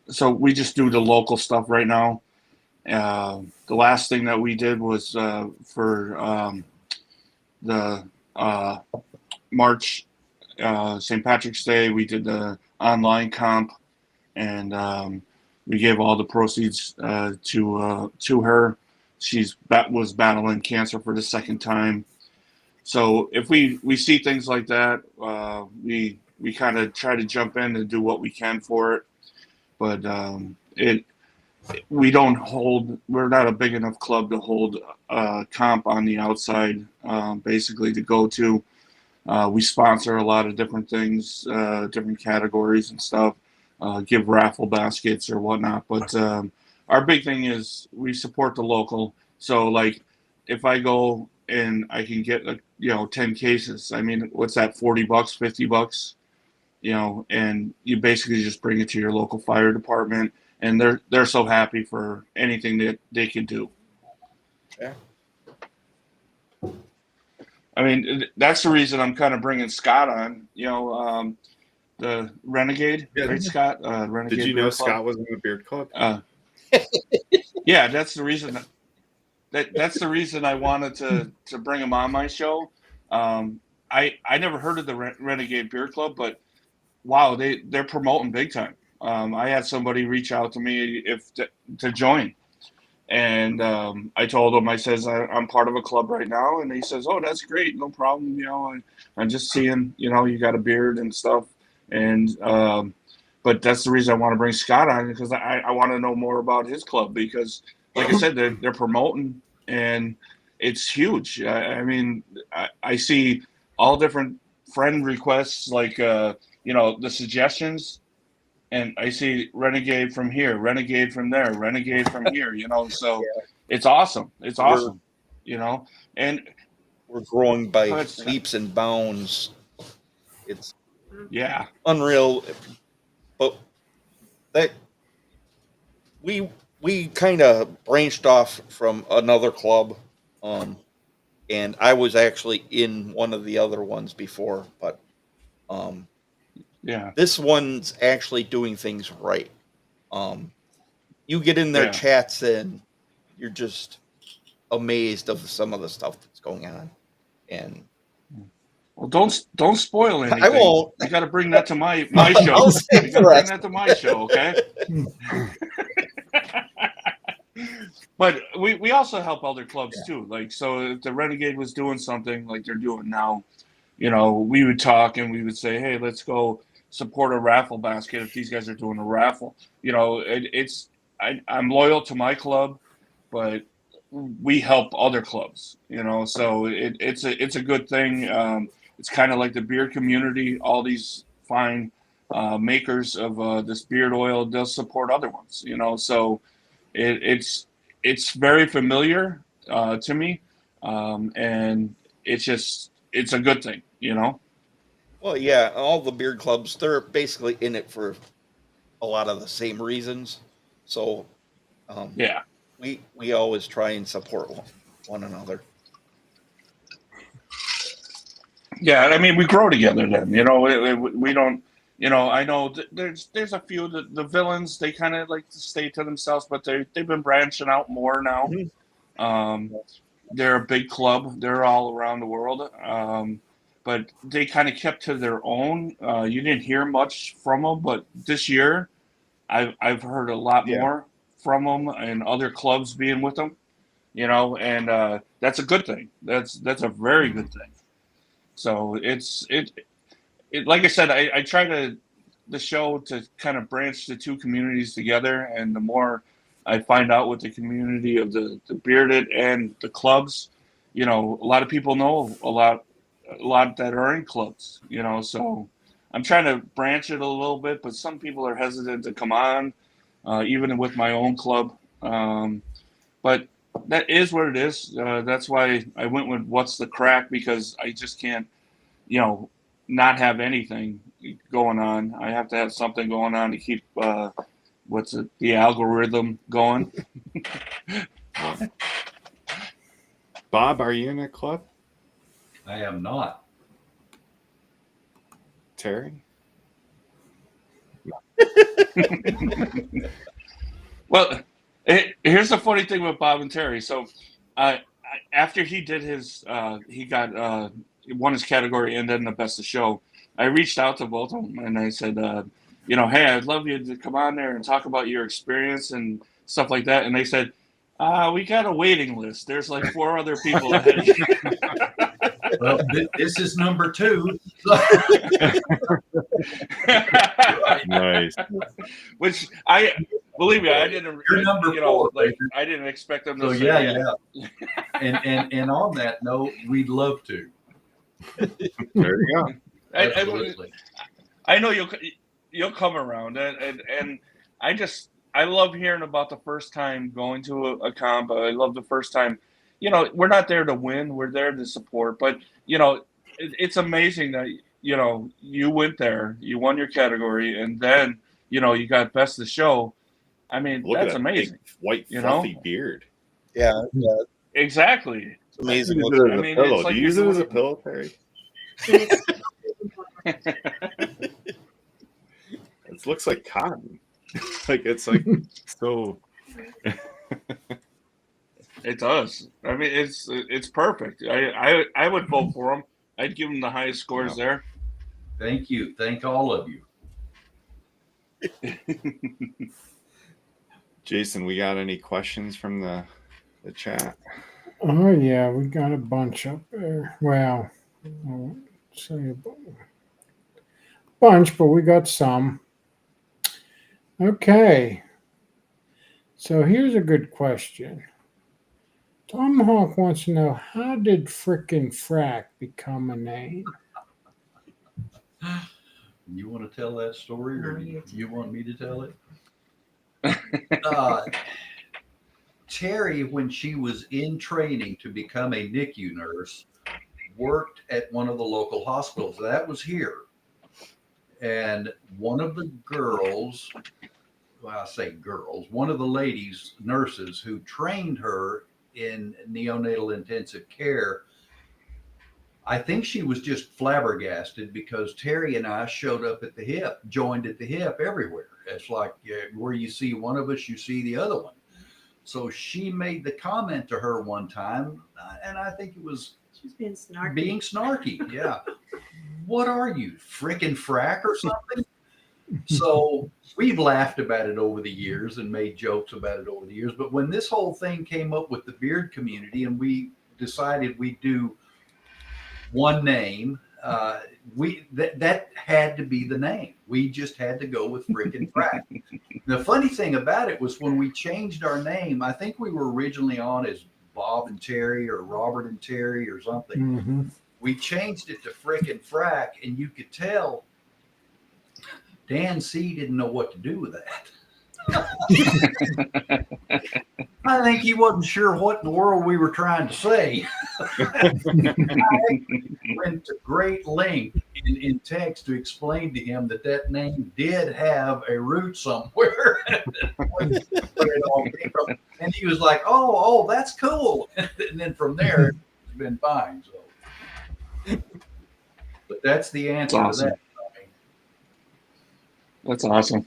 So we just do the local stuff right now. The last thing that we did was for the March St. Patrick's Day, we did the online comp, and we gave all the proceeds to her. Was battling cancer for the second time. So if we see things like that, we kind of try to jump in and do what we can for it. But we're not a big enough club to hold comp on the outside, basically to go to. We sponsor a lot of different things, different categories and stuff, give raffle baskets or whatnot. But our big thing is we support the local. So if I go and I can get 10 cases, I mean, what's that, $40, $50? And you basically just bring it to your local fire department, and they're so happy for anything that they can do. Yeah. I mean, that's the reason I'm kind of bringing Scott on. You know, the Renegade, Yeah. right, Scott? Renegade. Did you know Beard Club. Scott was in the Beard Club? Yeah, that's the reason. That's the reason I wanted to bring him on my show. I never heard of the Renegade Beer Club, but wow, they're promoting big time. I had somebody reach out to me to join, and I told him, I says I'm part of a club right now, and he says, oh, that's great, no problem. You know, I'm just seeing, you know, you got a beard and stuff, and but that's the reason I want to bring Scott on, because I want to know more about his club, because like I said, they're promoting, and it's huge. I mean, I see all different friend requests, like you know, the suggestions, and I see Renegade from here, Renegade from there, Renegade from here, you know, so it's awesome. It's awesome, you know, and we're growing by Go ahead, Scott. leaps and bounds. It's unreal, but that we kind of branched off from another club, and I was actually in one of the other ones before, but this one's actually doing things right. You get in their chats and you're just amazed of some of the stuff that's going on, and well, don't spoil anything. I won't. You got to bring that to my show. I'll save You the got to bring rest. that to my show, okay? But we also help other clubs too. Like, so if the Renegade was doing something like they're doing now, you know, we would talk and we would say, hey, let's go support a raffle basket if these guys are doing a raffle. You know, I'm loyal to my club, but we help other clubs, you know, so it's a good thing. It's kind of like the beer community. All these fine makers of this beard oil does support other ones, you know, so it's very familiar to me, and it's a good thing, you know. Well, yeah, all the beard clubs, they're basically in it for a lot of the same reasons. So, we always try and support one another. Yeah, I mean, we grow together then, you know, we don't, you know, I know there's a few of the villains, they kind of like to stay to themselves, but they've been branching out more now. They're a big club. They're all around the world. But they kind of kept to their own. You didn't hear much from them, but this year I've heard a lot more from them and other clubs being with them, you know, and that's a good thing. That's a very good thing. So it's like I said, I try the show to kind of branch the two communities together, and the more I find out with the community of the bearded and the clubs, you know, a lot of people know a lot that are in clubs, you know, so I'm trying to branch it a little bit, but some people are hesitant to come on, even with my own club. But that is what it is. That's why I went with What's the Crack, because I just can't, you know, not have anything going on. I have to have something going on to keep the algorithm going. Bob, are you in a club? I am not. Terry? Well, here's the funny thing with Bob and Terry. So, after he did his, he got won his category and then the best of show. I reached out to both of them and I said, you know, hey, I'd love you to come on there and talk about your experience and stuff like that. And they said, we got a waiting list. There's like 4 other people ahead of you. Well, this is number 2. Nice. Which believe me, I didn't. You're number 4. Like, I didn't expect them to So say yeah. And on that note, we'd love to. There you go. Absolutely. I know you'll come around, and I love hearing about the first time going to a comp. I love the first time. You know, we're not there to win; we're there to support. But you know, it's amazing that you know you went there, you won your category, and then you know you got best of show. I mean, Look that's at that amazing. big, white, you fluffy know? beard. Yeah. Exactly. Amazing. Use looking. it as I a mean, pillow. it's like Do you use it you're as a doing pillow, Terry? It looks like cotton. Like it's like so. It does. I mean, it's perfect. I would vote for him. I'd give him the highest scores there. Thank you. Thank all of you. Jason, we got any questions from the chat? Oh yeah, we got a bunch up there. Well, I won't say a bunch, but we got some. Okay. So here's a good question. Tomahawk wants to know, how did frickin' frack become a name? You want to tell that story, or No, do you you want me to tell it? Awesome. Terri, when she was in training to become a NICU nurse, worked at one of the local hospitals. That was here. And one of the girls, well, I say girls, one of the ladies, nurses who trained her in neonatal intensive care, I think she was just flabbergasted because Terri and I showed up at the hip, joined at the hip everywhere. It's like where you see one of us, you see the other one. So she made the comment to her one time, and I think it was She's being snarky. being snarky. Yeah. What are you, frickin' frack or something? So we've laughed about it over the years and made jokes about it over the years. But when this whole thing came up with the beard community and we decided we'd do one name, that had to be the name. We just had to go with frickin' frack. The funny thing about it was when we changed our name, I think we were originally on as Bob and Terry or Robert and Terry or something. Mm-hmm. We changed it to frickin' frack, and you could tell Dan C didn't know what to do with that. I think he wasn't sure what in the world we were trying to say. I went to great length in text to explain to him that name did have a root somewhere. And he was like, oh, that's cool. And then from there, it's been fine. So, but that's the answer to that. That's awesome.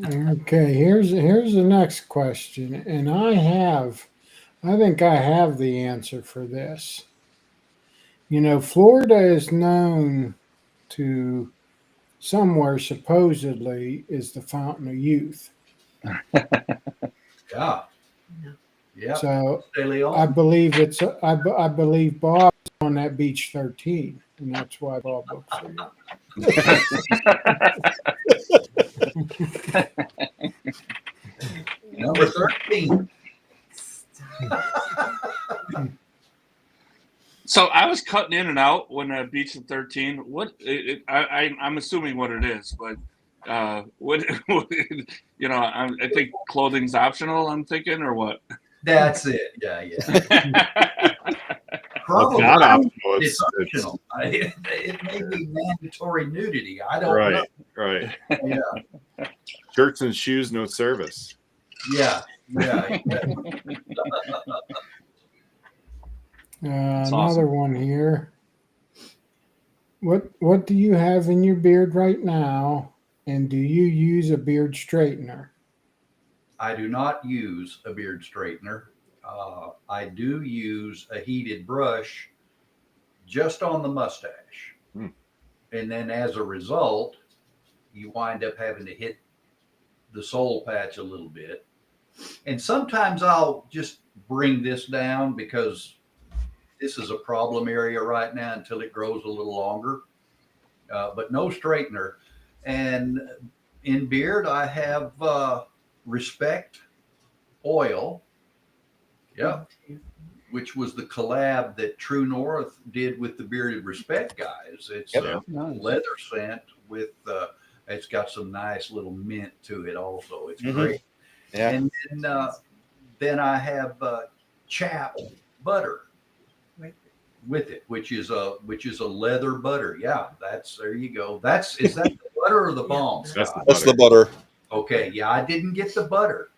Okay, here's the next question, and I think I have the answer for this. You know, Florida is known to somewhere supposedly is the fountain of youth. Yeah. Yeah. So De Leon. I believe I believe Bob is on that beach 13, and that's why Bob looks so young. Number 13. So I was cutting in and out when I beach at 13. What I'm assuming what it is, but what you know, I think clothing's optional. I'm thinking, or what? That's it. Yeah. Probably. Well, not optional. It's optional. It may be mandatory nudity. I don't know. Right. Yeah. Shirts and shoes, no service. Yeah. Another awesome. one here. What do you have in your beard right now, and do you use a beard straightener? I do not use a beard straightener. I do use a heated brush just on the mustache. And then as a result, you wind up having to hit the soul patch a little bit. And sometimes I'll just bring this down because this is a problem area right now until it grows a little longer. But no straightener. And in beard, I have Respect oil. Yeah. Which was the collab that True North did with the Bearded Respect guys. It's a leather scent with, it's got some nice little mint to it also. It's great. Yeah. And then I have Chap butter with it, which is a leather butter. Yeah, there you go. Is that the butter or the balm? That's the butter. Okay, yeah, I didn't get the butter.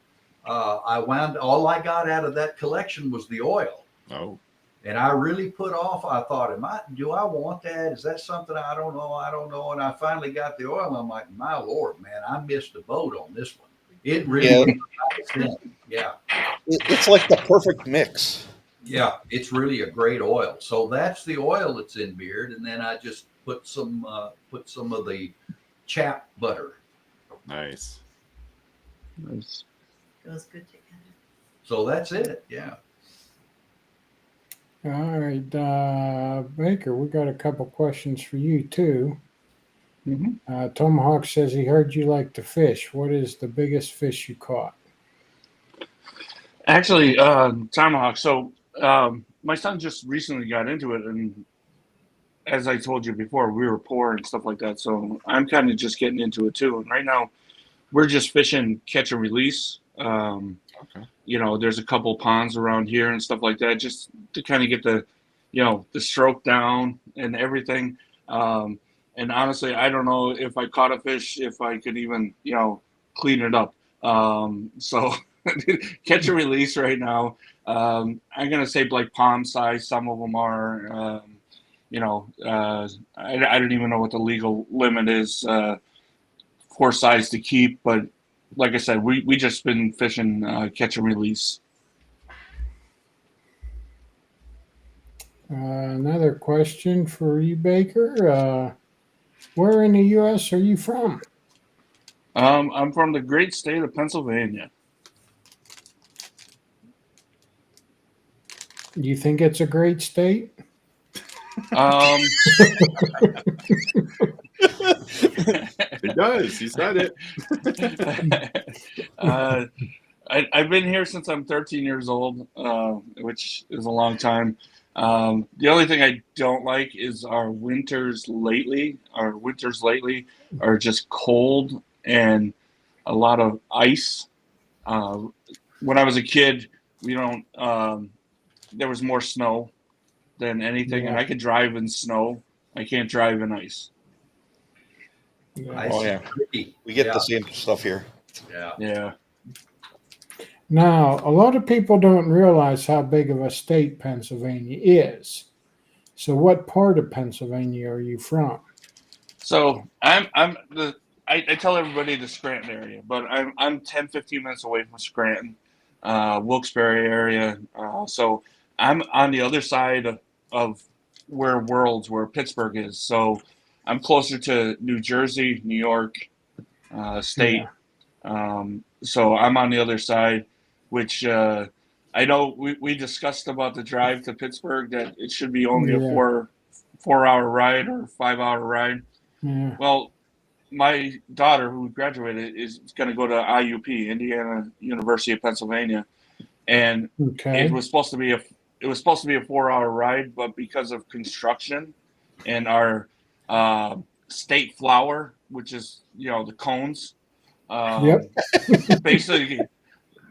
All I got out of that collection was the oil. Oh. And I really put off. I thought, do I want that? Is that something I don't know? I don't know. And I finally got the oil. I'm like, my Lord, man, I missed the boat on this one. It really was. Yeah. It's like the perfect mix. Yeah, it's really a great oil. So that's the oil that's in beard, and then I just put some of the chap butter. Nice. Nice. Goes good together. So that's it. Yeah. All right, Baker, we got a couple questions for you too. Tomahawk says he heard you like to fish. What is the biggest fish you caught? Actually, tomahawk. So my son just recently got into it, and as I told you before, we were poor and stuff like that. So I'm kind of just getting into it too. And right now, we're just fishing catch and release. Okay. You know, there's a couple ponds around here and stuff like that, just to kind of get the, you know, the stroke down and everything. And honestly, I don't know if I caught a fish, if I could even, you know, clean it up. So catch and release right now. I'm gonna say like palm size. Some of them are. You know, I don't even know what the legal limit is for size to keep, but like I said, we just been fishing catch and release. Another question for you, Baker. Where in the U.S. are you from? I'm from the great state of Pennsylvania. Do you think it's a great state? It does. He said it. I've been here since I'm 13 years old, which is a long time. The only thing I don't like is our winters lately. Our winters lately are just cold and a lot of ice. When I was a kid, we don't. There was more snow than anything, and I could drive in snow. I can't drive in ice. Oh yeah, we get the same stuff here. Yeah. Now, a lot of people don't realize how big of a state Pennsylvania is. So, what part of Pennsylvania are you from? So I tell everybody the Scranton area, but I'm 10, 15 minutes away from Scranton, Wilkes-Barre area. So I'm on the other side of where Pittsburgh is. So I'm closer to New Jersey, New York, state. So I'm on the other side, which I know we discussed about the drive to Pittsburgh, that it should be only a 4-hour ride or 5-hour ride. Yeah. Well, my daughter, who graduated, is going to go to IUP, Indiana University of Pennsylvania, and it was supposed to be a 4-hour ride, but because of construction and our state flower, which is, you know, the cones,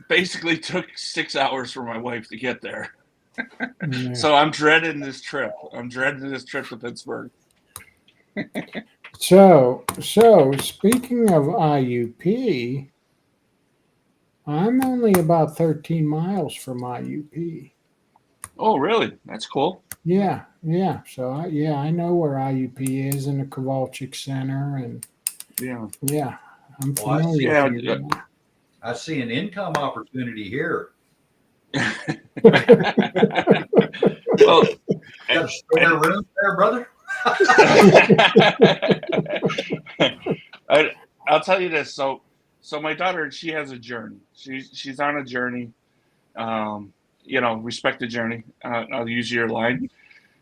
basically took 6 hours for my wife to get there. So I'm dreading this trip. To Pittsburgh. So speaking of IUP, I'm only about 13 miles from IUP. Oh, really? That's cool. Yeah. So I know where IUP is in the Kowalczyk Center, and I'm familiar with you. I see an income opportunity here. Well, got a spare room there, brother? I'll tell you this. So my daughter, she has a journey. She's on a journey. You know, respect the journey. I'll use your line.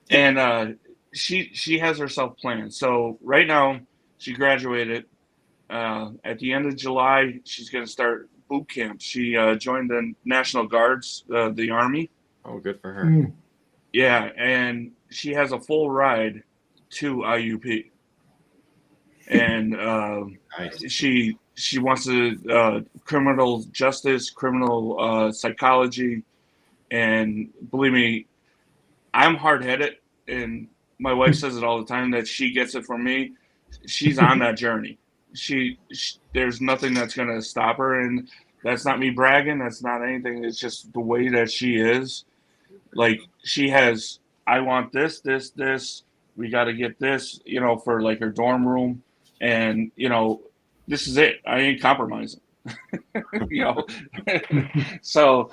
And she has herself planned. So right now, she graduated. At the end of July, she's going to start boot camp. She joined the National Guards, the Army. Oh, good for her. Yeah, and she has a full ride to IUP. And nice. she wants to criminal justice, criminal psychology, and believe me, I'm hard-headed, and my wife says it all the time that she gets it from me. She's on that journey. She there's nothing that's going to stop her, and that's not me bragging. That's not anything. It's just the way that she is. like she has, I want this, this, this. We got to get this, for like her dorm room, and this is it. I ain't compromising. you know, so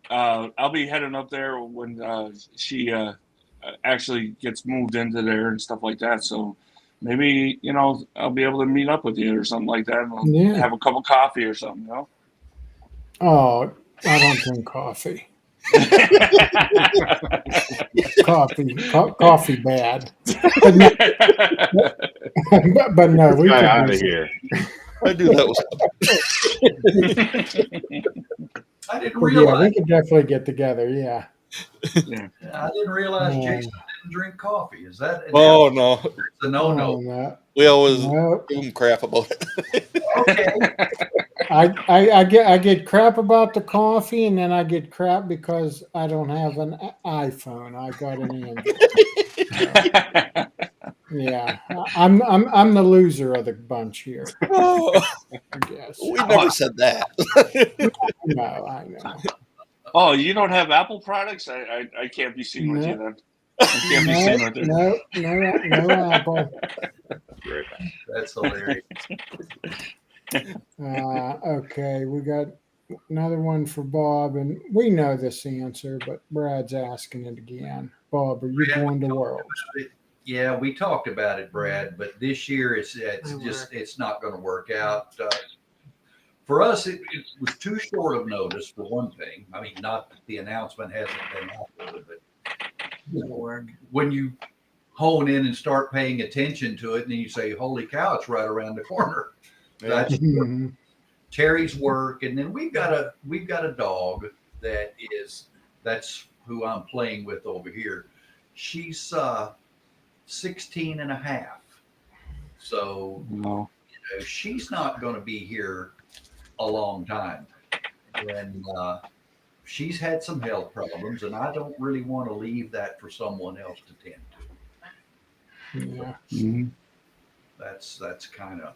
I'll be heading up there when she actually gets moved into there and stuff like that. So maybe I'll be able to meet up with you or something like that, and we'll Yeah. have a cup of coffee or something. Oh, I don't drink coffee. Coffee bad. But no, but no, we Guy could out do of here. I do that with I didn't But yeah, realize. we could definitely get together. Yeah. Yeah. I didn't realize Jason didn't drink coffee. Is that? Oh no, It's a no-no. No. we always No. give them crap about it. Okay. I get crap about the coffee, and then I get crap because I don't have an iPhone. I got an Android. Yeah, I'm the loser of the bunch here. Oh, I guess. we never said that. No, I know. Oh, you don't have Apple products? I can't be seen with you then. I can't be seen with you. No Apple. That's hilarious. Okay, we got another one for Bob, and we know this answer, but Brad's asking it again. Bob, are you going to Worlds? Yeah, we talked about it, Brad, but this year it's not going to work out. For us, it was too short of notice, for one thing. I mean, not that the announcement hasn't been out there, but when you hone in and start paying attention to it, and then you say, "Holy cow, it's right around the corner." That's Terry's work, and then we've got a dog that's who I'm playing with over here. She's 16 and a half, so she's not going to be here a long time, and she's had some health problems, and I don't really want to leave that for someone else to tend to. Yeah. Mm-hmm. That's kind of,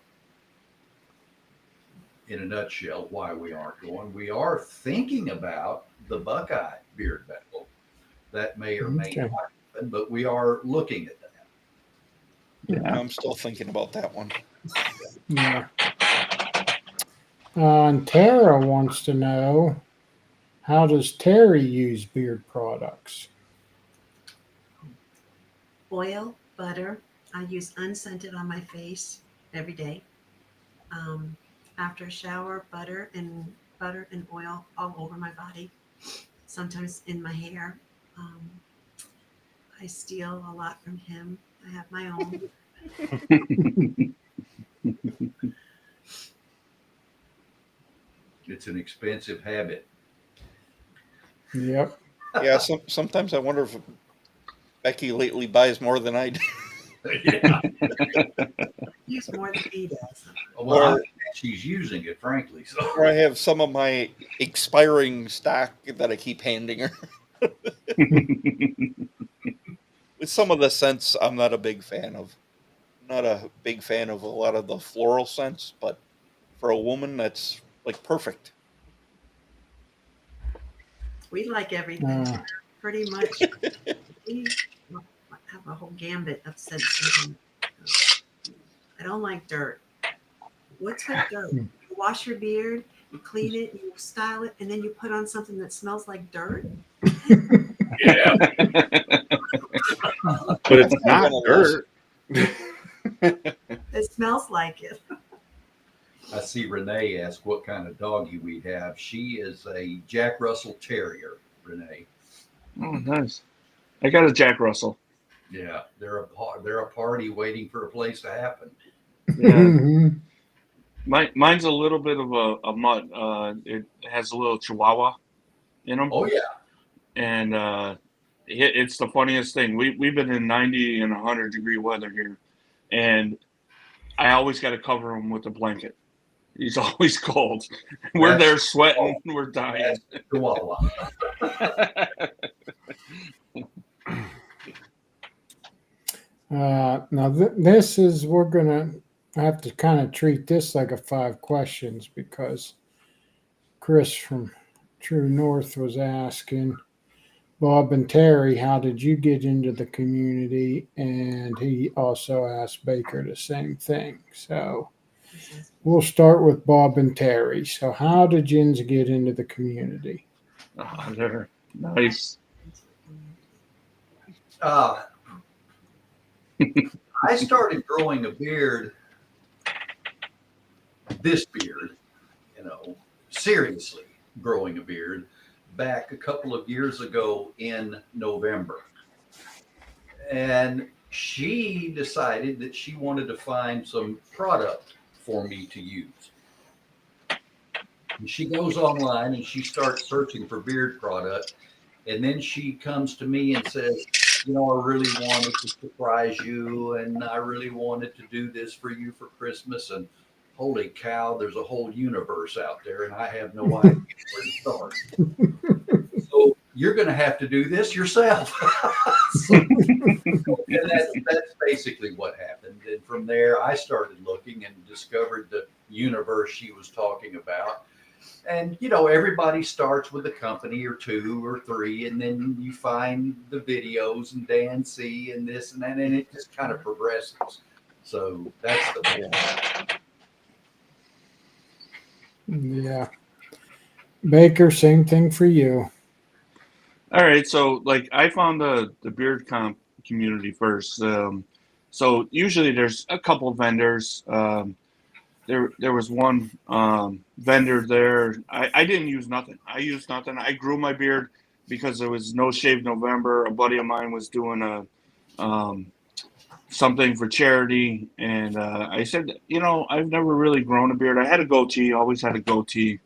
in a nutshell, why we aren't going. We are thinking about the Buckeye Beard Battle. That may or may not happen, but we are looking at that. Yeah, I'm still thinking about that one. Yeah. And Tara wants to know, how does Terry use beard products? Oil, butter. I use unscented on my face every day. After a shower, butter and oil all over my body. Sometimes in my hair. I steal a lot from him. I have my own. It's an expensive habit. Yep. Yeah, sometimes I wonder if Becky lately buys more than I do. Yeah. Use more than he does. Well, she's using it, frankly. So. Or I have some of my expiring stock that I keep handing her. With some of the scents, I'm not a big fan of. Not a big fan of a lot of the floral scents, but for a woman, that's like perfect. We like everything. Pretty much. We have a whole gambit of scents. I don't like dirt. What's with dirt? You wash your beard, you clean it, you style it, and then you put on something that smells like dirt? Yeah. But it's not dirt. It smells like it. I see Renee ask what kind of doggy we have. She is a Jack Russell Terrier, Renee. Oh, nice. I got a Jack Russell. Yeah, they're a party waiting for a place to happen. Yeah. Mine's a little bit of a mutt. It has a little Chihuahua in them. Oh yeah. And it's the funniest thing. We've been in 90 and 100 degree weather here, and I always got to cover him with a blanket. He's always cold. We're there sweating. We're dying. Chihuahua. Now this is, we're gonna have to kind of treat this like a 5 questions, because Chris from True North was asking, Bob and Terry, how did you get into the community? And he also asked Baker the same thing. So we'll start with Bob and Terry. So how did yins get into the community? Oh, they're nice. I started growing a beard, this beard, seriously growing a beard back a couple of years ago in November. And she decided that she wanted to find some product for me to use. And she goes online and she starts searching for beard product. And then she comes to me and says, I really wanted to surprise you, and I really wanted to do this for you for Christmas. And holy cow, there's a whole universe out there, and I have no idea where to start. So you're going to have to do this yourself. And that's basically what happened. And from there, I started looking and discovered the universe she was talking about. And, everybody starts with a company or two or three, and then you find the videos and Dan C and this and that, and it just kind of progresses. So that's the point. Yeah. Baker, same thing for you. All right, so I found the beard comp community first. So usually there's a couple vendors. There was one vendor there. I didn't use nothing. I used nothing. I grew my beard because there was No Shave November. A buddy of mine was doing a something for charity, and I said, I've never really grown a beard. I had a goatee, always had a goatee,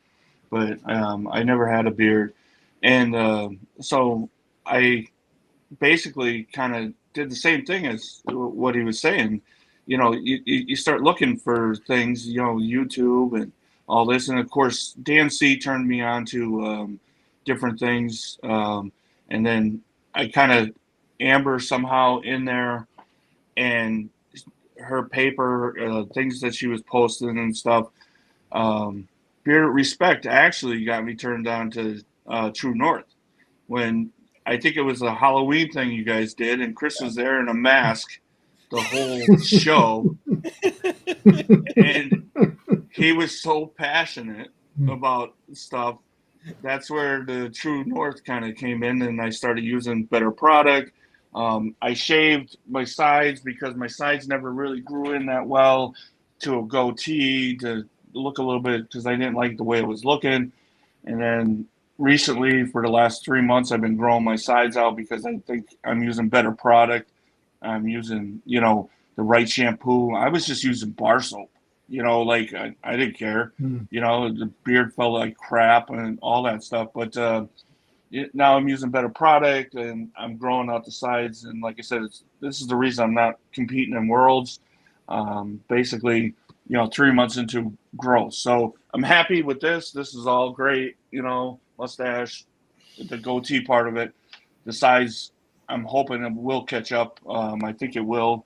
but I never had a beard. And so I basically kind of did the same thing as what he was saying. You start looking for things, YouTube and all this. And of course, Dan C turned me on to different things. And then I kind of Amber somehow in there, and her paper, things that she was posting and stuff. Beard Respect actually got me turned on to True North when I think it was a Halloween thing you guys did, and Chris was there in a mask the whole show. And he was so passionate about stuff. That's where the True North kind of came in, and I started using better product. I shaved my sides because my sides never really grew in that well to a goatee to look a little bit because I didn't like the way it was looking. And then recently, for the last 3 months, I've been growing my sides out because I think I'm using better product. I'm using, the right shampoo. I was just using bar soap, I didn't care. The beard felt like crap and all that stuff. But now I'm using better product and I'm growing out the sides. And like I said, this is the reason I'm not competing in Worlds. Basically, 3 months into growth. So I'm happy with this. This is all great, mustache, the goatee part of it. The size, I'm hoping it will catch up. I think it will,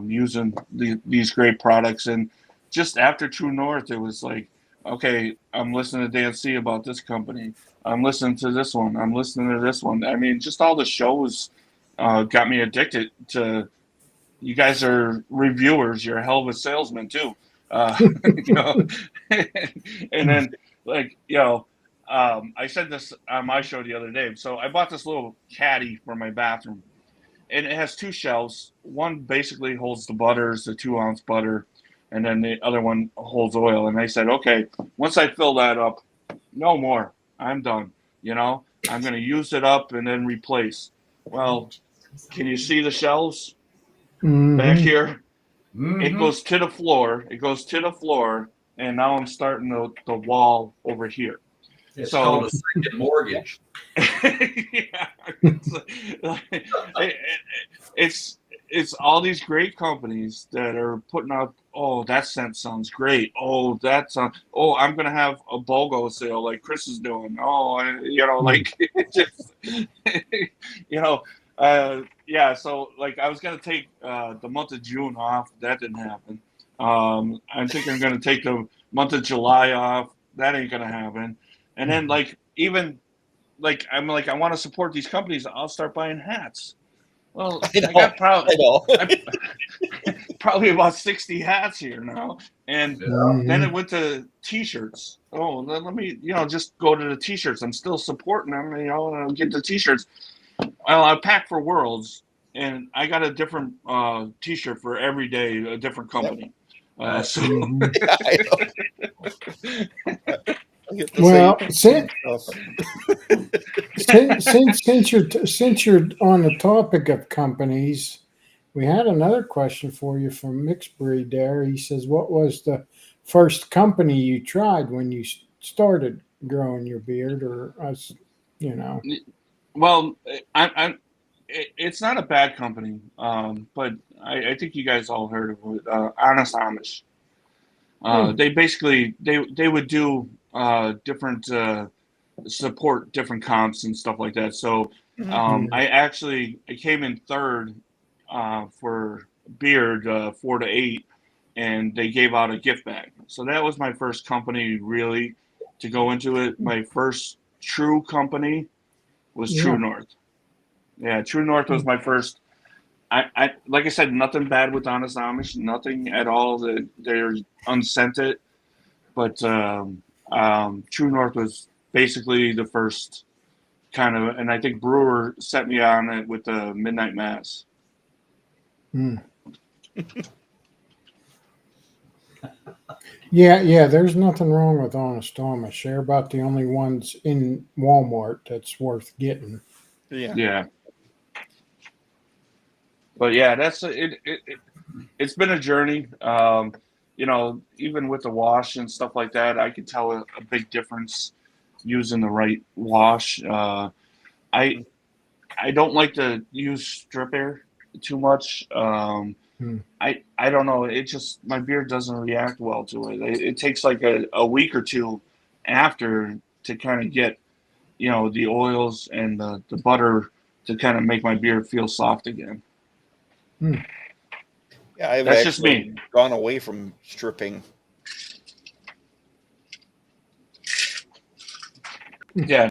using these great products. And just after True North, it was like, okay, I'm listening to Dan C about this company. I'm listening to this one. I'm listening to this one. I mean, just all the shows got me addicted to. You guys are reviewers. You're a hell of a salesman too. And then I said this on my show the other day. So I bought this little caddy for my bathroom, and it has two shelves. One basically holds the butters, the 2-ounce butter, and then the other one holds oil. And I said, okay, once I fill that up, no more. I'm done. I'm going to use it up and then replace. Well, can you see the shelves back here? Mm-hmm. It goes to the floor. And now I'm starting the wall over here. It's called a second mortgage. Yeah. It's all these great companies that are putting out, oh, that scent sounds great. Oh, I'm going to have a BOGO sale like Chris is doing. Oh, yeah. So I was going to take the month of June off. That didn't happen. I think I'm going to take the month of July off. That ain't going to happen. And then even I'm like, I want to support these companies. I'll start buying hats. Well, I know. I got I know. probably about 60 hats here now. And Mhm. then it went to T-shirts. Oh, let me, just go to the T-shirts. I'm still supporting them, and I'll get the T-shirts. Well, I pack for Worlds, and I got a different T-shirt for every day, a different company. So Mhm. Yeah, I know. I get the Well, same stuff. since you're on the topic of companies, we had another question for you from Mixed Breed there. He says, "What was the first company you tried when you started growing your beard?" Or us, you know. well, it's not a bad company, but I think you guys all heard of it, Honest Amish. They basically they would do different support different comps and stuff like that. So I came in third for beard 4 to 8, and they gave out a gift bag. So that was my first company really to go into it. My first true company was True Yeah. North. Yeah, True North was my first. I like I said, nothing bad with Honest Amish, nothing at all. That they're unscented, but True North was basically the first kind of, and I think Brewer set me on it with the Midnight Mass. Yeah. There's nothing wrong with Honest Amish. They're about the only ones in Walmart that's worth getting. Yeah. But yeah, that's it. It's been a journey. Even with the wash and stuff like that, I could tell a big difference using the right wash. I don't like to use strip air too much. I don't know. It just my beard doesn't react well to it. It takes like a week or two after to kind of get the oils and the butter to kind of make my beard feel soft again. Yeah, I've That's just actually me. gone away from stripping. Yeah.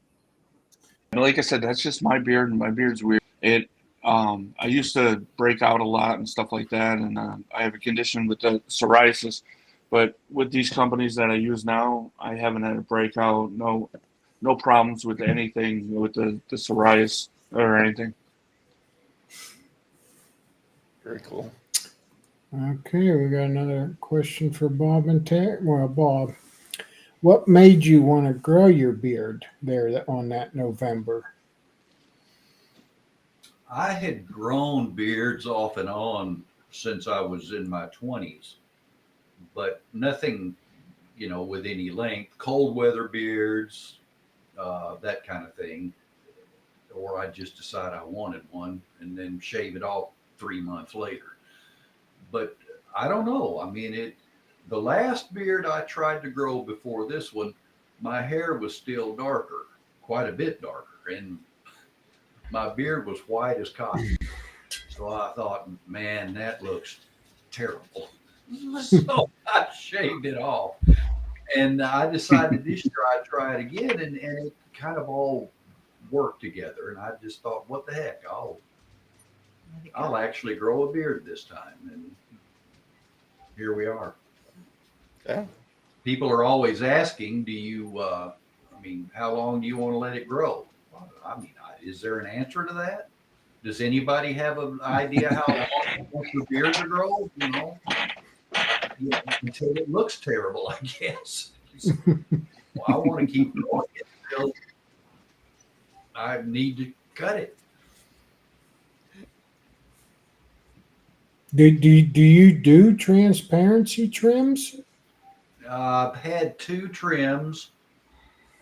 And like I said, that's just my beard, and my beard's weird. I used to break out a lot and stuff like that, and I have a condition with the psoriasis. But with these companies that I use now, I haven't had a breakout. No problems with anything with the psoriasis or anything. Very cool. Okay, we got another question for Bob and Terry. Well, Bob, what made you want to grow your beard there on that November? I had grown beards off and on since I was in my 20s, but nothing, with any length, cold weather beards, that kind of thing. Or I just decide I wanted one and then shave it off 3 months later. But I don't know. I mean, the last beard I tried to grow before this one, my hair was still darker, quite a bit darker, and my beard was white as cotton. So I thought, man, that looks terrible. So I shaved it off. And I decided this year I'd try it again, and it kind of all worked together. And I just thought, what the heck? I'll actually grow a beard this time. And here we are. Yeah. People are always asking, how long do you want to let it grow? Is there an answer to that? Does anybody have an idea how long you want your beard to grow? Until it looks terrible, I guess. Well, I want to keep growing it until I need to cut it. Do you do transparency trims? I've had 2 trims,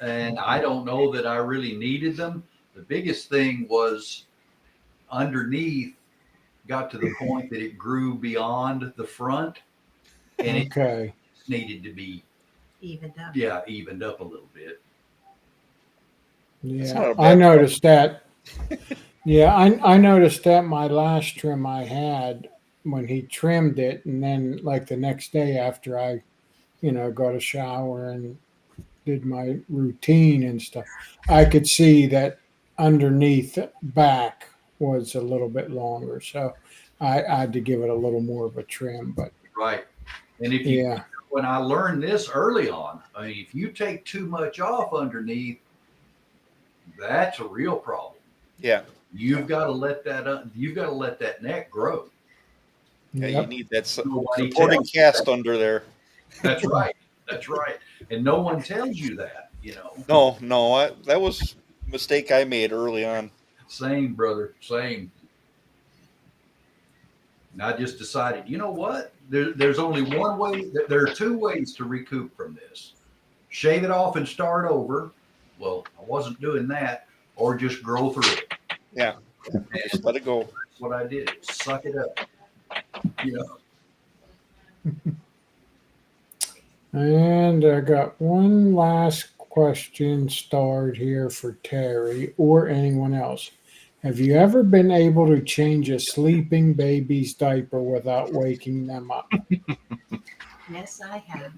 and I don't know that I really needed them. The biggest thing was underneath got to the point that it grew beyond the front, and Okay. it needed to be Evened up. Yeah, evened up a little bit. Yeah, I noticed that. Yeah, I noticed that my last trim I had when he trimmed it, and then like the next day after I, got a shower and did my routine and stuff, I could see that underneath back was a little bit longer. So I had to give it a little more of a trim. But Right. And if you, yeah, when I learned this early on, I mean, if you take too much off underneath, that's a real problem. Yeah. You've got to let that, you've got to let that neck grow. Yeah, you yep. need that Nobody supporting tells you cast that. under there. That's right. That's right. And no one tells you that, you know. No, that was a mistake I made early on. Same, brother. Same. And I just decided, you know what? There's only one way. There are two ways to recoup from this: shave it off and start over. Well, I wasn't doing that, or just grow through it. Yeah. And Just let it go. that's what I did. Suck it up. You know. And I got one last question starred here for Terry or anyone else. Have you ever been able to change a sleeping baby's diaper without waking them up? Yes, I have.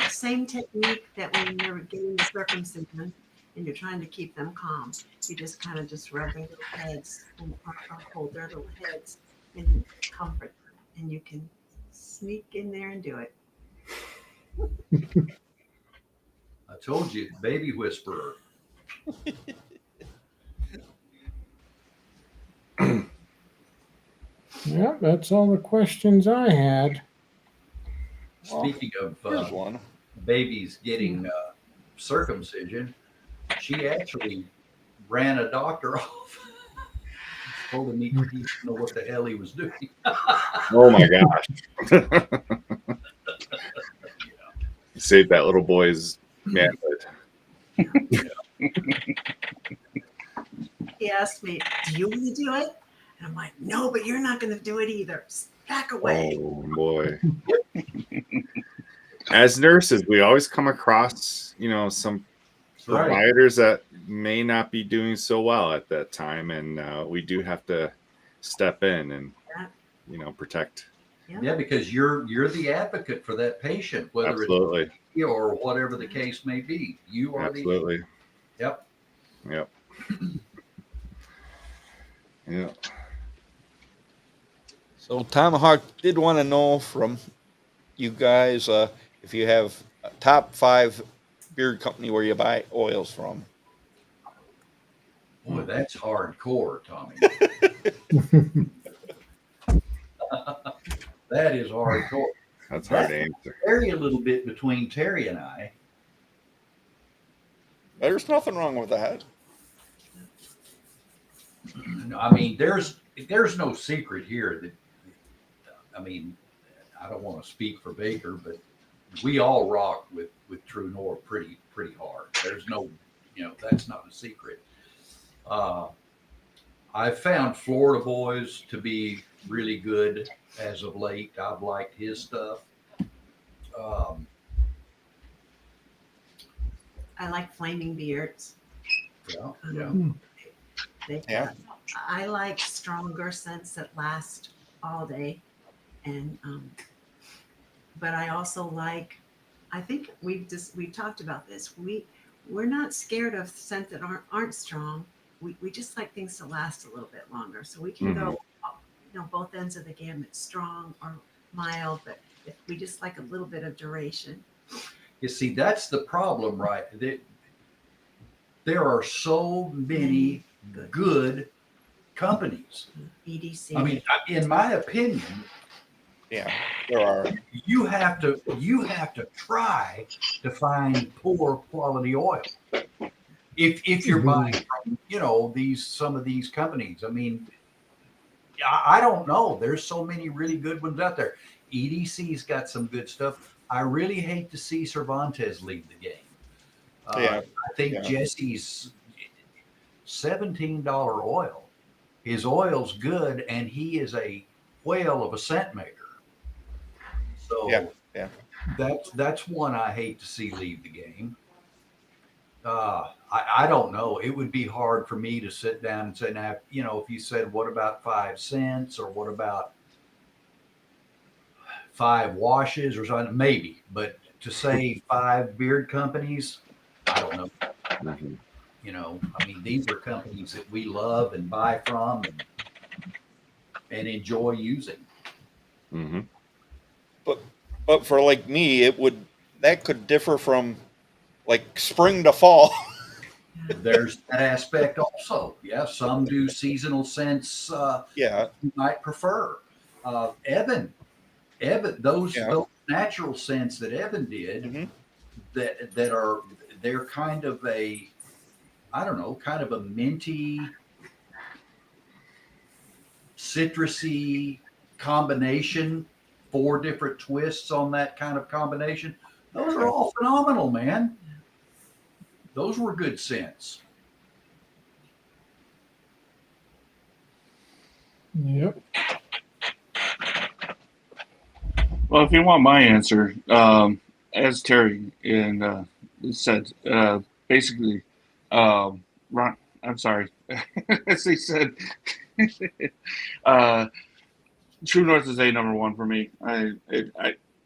Same technique that when you're getting the circumcision and you're trying to keep them calm. You just kind of just rub their little heads or hold their little heads and comfort them. And you can sneak in there and do it. I told you, baby whisperer. Yeah, that's all the questions I had. Speaking of Here's one. babies getting circumcision, she actually ran a doctor off. Told him he didn't know what the hell he was doing. Oh my gosh. Save that little boy's manhood. He asked me, "Do you want to do it?" And I'm like, "No, but you're not going to do it either. Back away." Oh boy. As nurses, we always come across, some Right. providers that may not be doing so well at that time, and we do have to step in and protect. Yeah, because you're the advocate for that patient, whether Absolutely. it's you or whatever the case may be. You are Absolutely. Yep. Yep. Yeah. So Tomahawk did want to know from you guys if you have a top 5 beard company where you buy oils from. Boy, that's hardcore, Tommy. That is hardcore. That's hard to answer. Vary a little bit between Terry and I. There's nothing wrong with that. I mean, there's no secret here that, I mean, I don't want to speak for Baker, but we all rock with True North pretty hard. There's no, that's not a secret. I've found Florida Boys to be really good as of late. I've liked his stuff. I like Flaming Beards. Yeah. I like stronger scents that last all day, and but I also like. I think we've talked about this. We're not scared of scents that aren't strong. We just like things to last a little bit longer, so we can go, both ends of the gamut, strong or mild. But if we just like a little bit of duration. You see, that's the problem, right? There are so many good companies. EDC. I mean, in my opinion, yeah, there are. You have to try to find poor quality oil. If you're buying from, some of these companies. I mean, I don't know. There's so many really good ones out there. EDC's got some good stuff. I really hate to see Cervantes leave the game. I think Jesse's $17 oil. His oil's good, and he is a whale of a scent maker. So that's one I hate to see leave the game. I don't know. It would be hard for me to sit down and say, now, if you said, what about 5 cents or what about 5 washes or something, maybe. But to say 5 beard companies, I don't know. Mhm. You know, I mean, these are companies that we love and buy from and enjoy using. Mm-hmm. But for like me, that could differ from like spring to fall. There's that aspect also. Yeah, some do seasonal scents Yeah, you might prefer. Evan, those yeah. natural scents that Evan did Hmm. that are they're kind of a I don't know, kind of a minty, citrusy combination. 4 different twists on that kind of combination. Those are all phenomenal, man. Those were good scents. Yep. Well, if you want my answer, as Terry and said, basically, Ron, I'm sorry, as he said, uh, True North is number one for me. I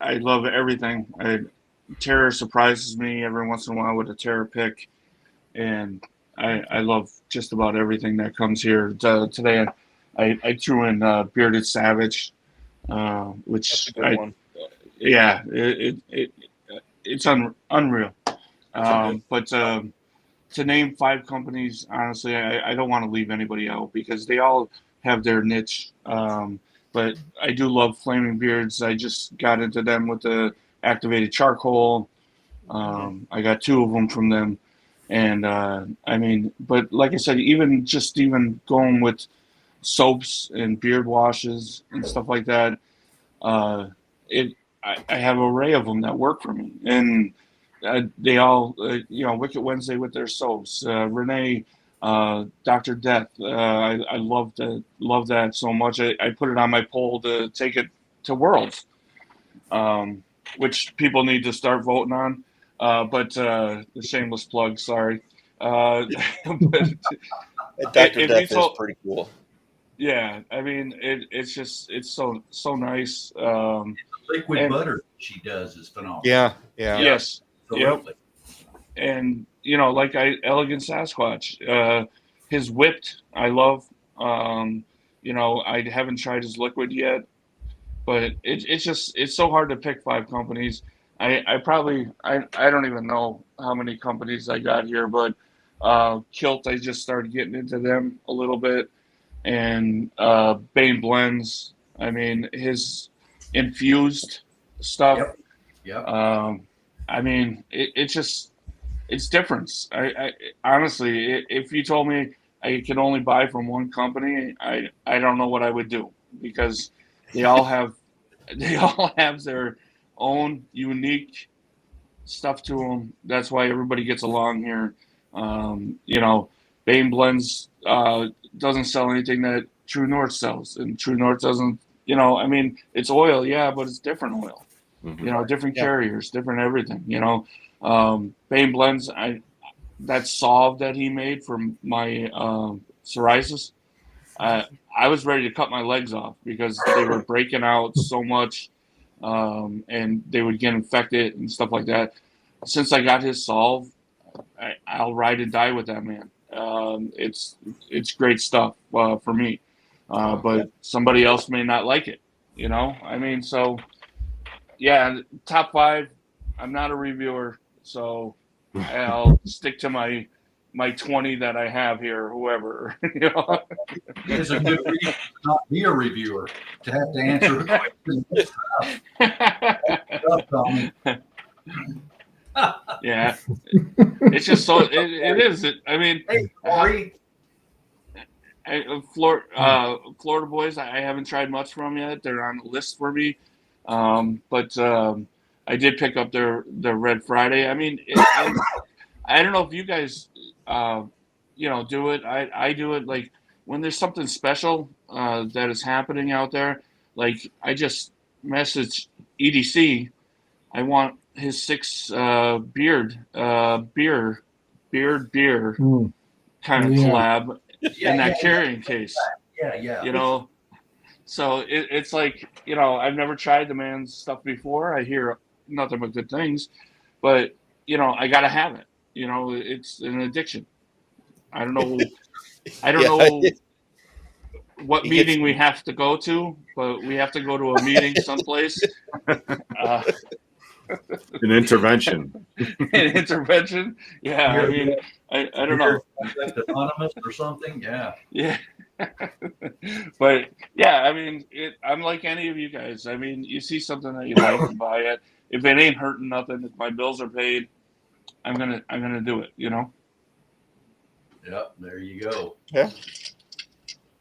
love everything. Terror surprises me every once in a while with a Terror pick, and I love just about everything that comes here. Today, I threw in Bearded Savage, That's a which good one. yeah, it's unreal. That's a good. But to name 5 companies, honestly, I don't want to leave anybody out because they all have their niche. But I do love Flaming Beards. I just got into them with the activated charcoal. I got 2 of them from them. And I mean, but like I said, even going with soaps and beard washes and stuff like that, it I have an array of them that work for me, and they all Wicked Wednesday with their soaps, Renee, Dr. Death. I love that so much. I put it on my poll to take it to Worlds, which people need to start voting on. But the shameless plug, sorry. But Dr. if you Death is told, pretty cool. yeah, I mean, it's so nice. Liquid And butter she does is phenomenal. Yeah, yeah. yes, yep. Absolutely. And like Elegant Sasquatch, his whipped, I love. I haven't tried his liquid yet, but it's so hard to pick 5 companies. I don't even know how many companies I got here, but Kilt, I just started getting into them a little bit, and Bane Blends. I mean, his infused stuff. Yep. Yep. I mean, it's different. I honestly, if you told me I could only buy from one company, I don't know what I would do, because they all have their own unique stuff to them. That's why everybody gets along here. Bane Blends doesn't sell anything that True North sells, and True North doesn't. I mean, it's oil, yeah, but it's different oil. Mm-hmm. Different Yeah. carriers, different everything. Bane Blends, that solve that he made for my psoriasis, I was ready to cut my legs off because they were breaking out so much, and they would get infected and stuff like that. Since I got his solve, I'll ride and die with that man. It's great stuff for me, but somebody else may not like it. I mean, so yeah, top 5. I'm not a reviewer, so I'll stick to my 20 that I have here, whoever. It is a good reason to not be a reviewer, to have to answer the question. Yeah, it's just so it is. I mean, Hey, Corey. Florida boys, I haven't tried much from yet. They're on the list for me, but I did pick up their Red Friday. I mean, I don't know if you guys, do it. I do it like when there's something special that is happening out there. Like I just message EDC. I want his 6 beer kind of collab in that carrying case. Yeah. You know, So it's like, I've never tried the man's stuff before. I hear nothing but good things, but I gotta have it. It's an addiction. I don't know. I don't Yeah, know what he gets meeting we have to go to, but we have to go to a meeting someplace. Uh, An intervention. an intervention. Yeah, I mean, I don't know. Anonymous or something. Yeah. Yeah. But yeah, I mean, I'm like any of you guys. I mean, you see something that you like, you buy it. If it ain't hurting nothing, if my bills are paid, I'm gonna do it. Yep. There you go. Yeah.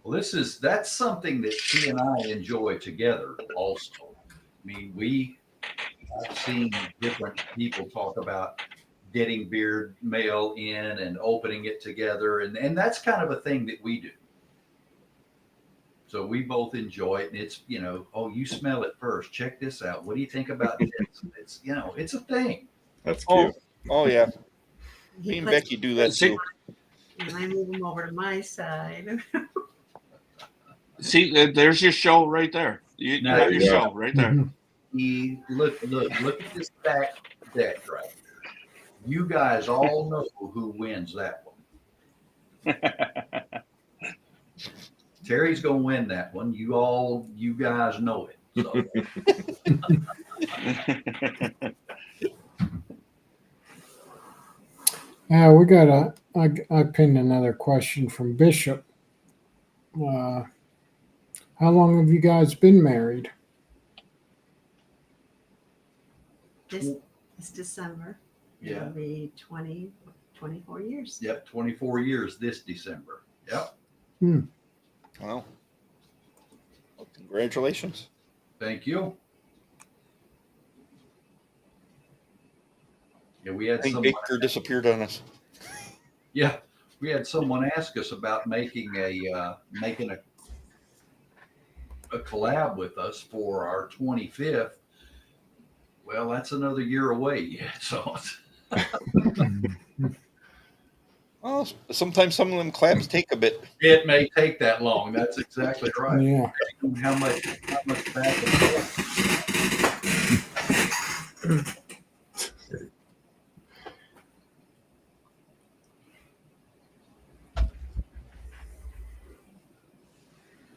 Well, that's something that she and I enjoy together. Also, I mean, I've seen different people talk about getting beard mail in and opening it together, and that's kind of a thing that we do. So we both enjoy it, and it's oh, you smell it first. Check this out. What do you think about this? It's it's a thing. That's cute. Oh yeah. He Me and puts- Becky do that too. And I move him over to my side. See, there's your show right there. You Now, got your yeah. show right there. Look at this back deck right here. You guys all know who wins that one. Terry's gonna win that one. You guys know it. So. Now we got I pinned another question from Bishop. How long have you guys been married? It's December. Yeah. It'll be 24 years. Yep, 24 years this December. Yep. Hmm. Well, congratulations. Thank you. Yeah, we I had think someone. Baker disappeared on us. Yeah, we had someone ask us about making a collab with us for our 25th. Well, that's another year away yet. So. Well, sometimes some of them collabs take a bit. It may take that long. That's exactly right. Yeah. How much back and forth.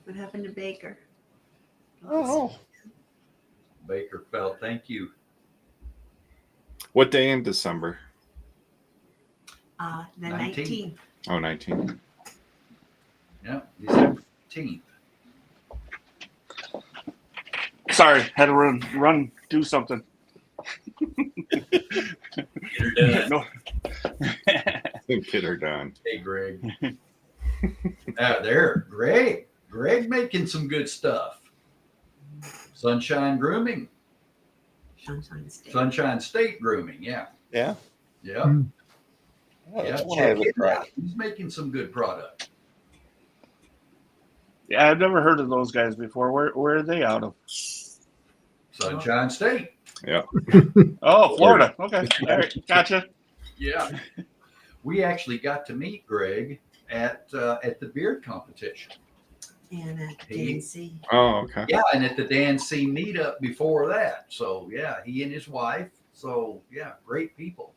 What happened to Baker? Oh. Baker fell. Thank you. What day in December? The 19th. 19th. Oh, 19. Yeah, December 15th. Sorry, had to run, do something. Get her done. No. Get her done. Hey, Greg. There, Greg making some good stuff. Sunshine Grooming. Sunshine State Grooming. Yeah. Yeah. Yeah. Hmm. Yeah, Yeah, that's one check I would it try. out. He's making some good product. Yeah, I've never heard of those guys before. Where are they out of? Sunshine State. Yeah. Oh, Florida. Okay. All right. Gotcha. Yeah. We actually got to meet Greg at the beard competition. And at DNC. Oh, okay. Yeah, and at the Dan C meetup before that. So yeah, he and his wife. So yeah, great people.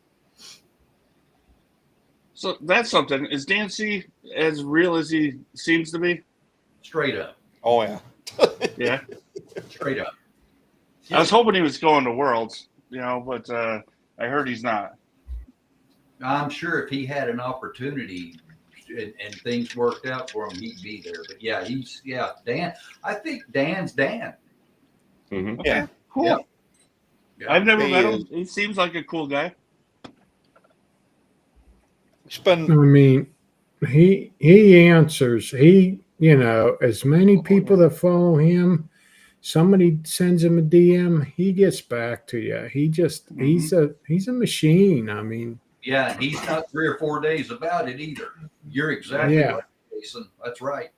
So that's something. Is Dancy as real as he seems to be? Straight up. Oh yeah. Yeah. Straight up. I was hoping he was going to Worlds, but I heard he's not. I'm sure if he had an opportunity and things worked out for him, he'd be there. But yeah, Dan. I think Dan's Dan. Mm-hmm. Okay, Yeah. cool. Yeah. I've never He met is. him. He seems like a cool guy. I mean, he answers. He, as many people that follow him, somebody sends him a DM, he gets back to you. He just he's a machine. I mean, Yeah, he's not 3 or 4 days about it either. You're exactly Yeah. right, Jason. That's right.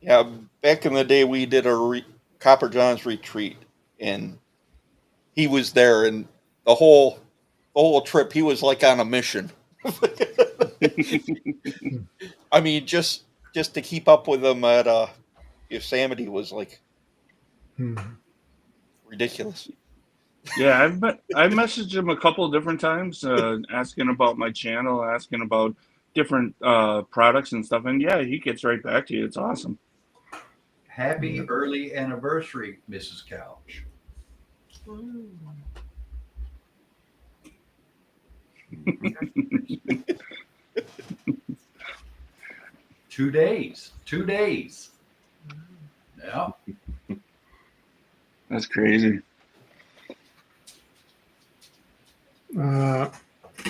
Yeah, back in the day, we did a Copper John's retreat, and he was there, and the whole trip, he was like on a mission. I mean, just to keep up with him at Yosemite was like Ridiculous. Yeah, I messaged him a couple of different times, asking about my channel, asking about different products and stuff, and yeah, he gets right back to you. It's awesome. Happy early anniversary, Mrs. Couch. Mm. 2 days. 2 days. Yeah. That's crazy.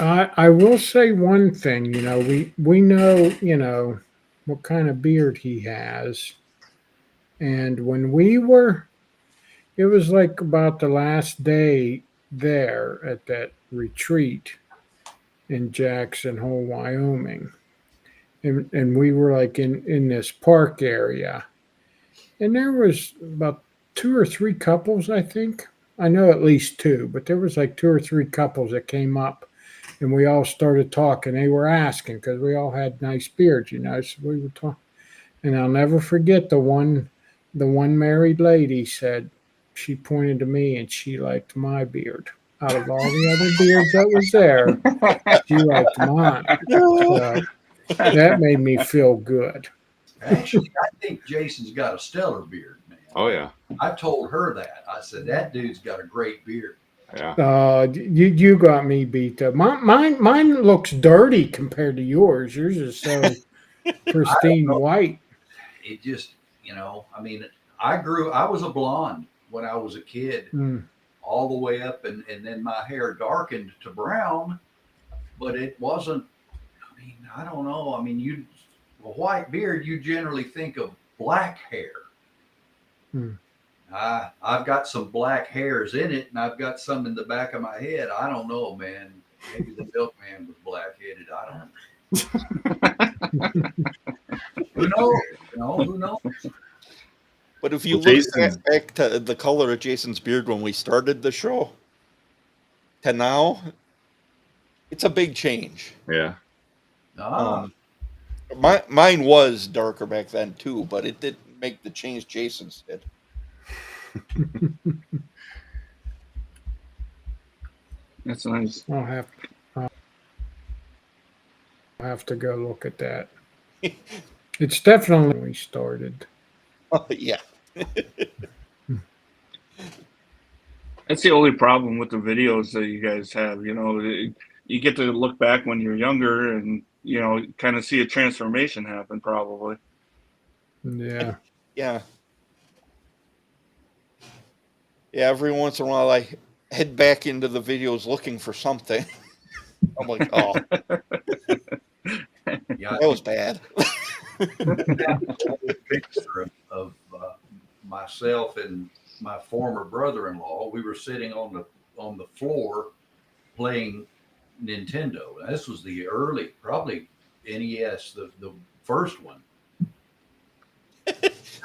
I will say one thing. You know, we know, you know, what kind of beard he has, and when we were, it was like about the last day there at that retreat in Jackson Hole, Wyoming, and we were like in this park area, and there was about two or three couples, I think. I know at least two, but there was like two or three couples that came up, and we all started talking. They were asking because we all had nice beards, you know. So we were talking, and I'll never forget the one married lady said, she pointed to me and she liked my beard. Out of all the other beards that was there, she liked mine. So that made me feel good. Actually, I think Jason's got a stellar beard, man. Oh yeah. I told her that. I said, that dude's got a great beard. Yeah. You got me beat up. Mine looks dirty compared to yours. Yours is so pristine white. It just, you know, I mean, I was a blonde when I was a kid, all the way up, and then my hair darkened to brown, but it wasn't, I mean, I don't know. I mean, a white beard, you generally think of black hair. I've got some black hairs in it, and I've got some in the back of my head. I don't know, man. Maybe the milkman was black-headed. I don't know. Who knows? You know, who knows? But if you look back to the color of Jason's beard when we started the show to now, it's a big change. Yeah. Mine was darker back then too, but it didn't make the change Jason's did. That's nice. I'll have to go look at that. It's definitely when we started. Yeah. That's the only problem with the videos that you guys have. You know, you get to look back when you're younger and, you know, kind of see a transformation happen probably. Yeah. Yeah. Yeah, every once in a while I head back into the videos looking for something. I'm like, oh. Yeah, that was bad. A picture of myself and my former brother-in-law. We were sitting on the floor playing Nintendo. This was the early, probably NES, the first one.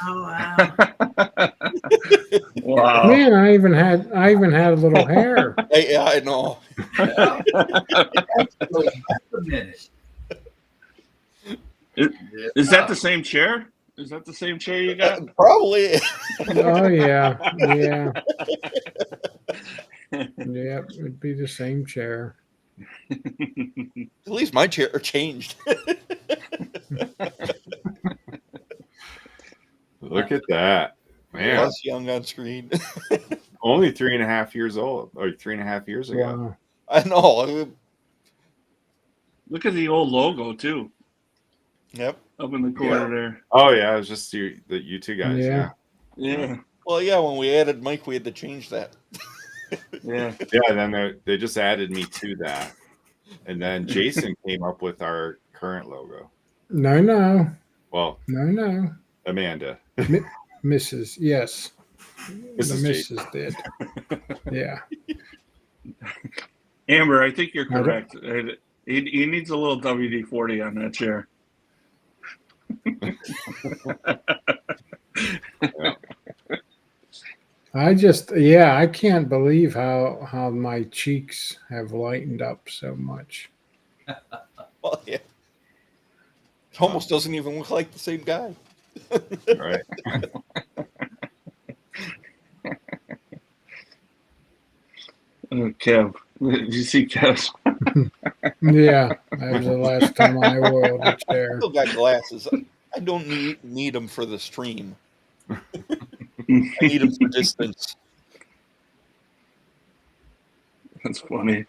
Oh wow! Wow. Man, I even had a little hair. Yeah, I know. A minute. Is that the same chair? Is that the same chair you got? Probably. Oh yeah, yeah, yeah. It'd be the same chair. At least my chair changed. Look at that, man. I was young on screen. Only 3.5 years old, or 3.5 years ago. Wow. I know. Look at the old logo too. Yep. Up in the corner there. Oh yeah, it was just you two guys. Yeah. Yeah. Well, yeah. When we added Mike, we had to change that. Yeah. Yeah. And then they just added me to that, and then Jason came up with our current logo. No. Well, No. Amanda. Mrs. Yes. Mrs. The Mrs. did. Yeah. Amber, I think you're correct. He needs a little WD-40 on that chair. I can't believe how my cheeks have lightened up so much. Well, yeah. It almost doesn't even look like the same guy. Right. Kev. Did you see Kev's? Yeah, that was the last time I oiled a I chair. still got glasses. I don't need them for the stream. I need them for distance. That's funny.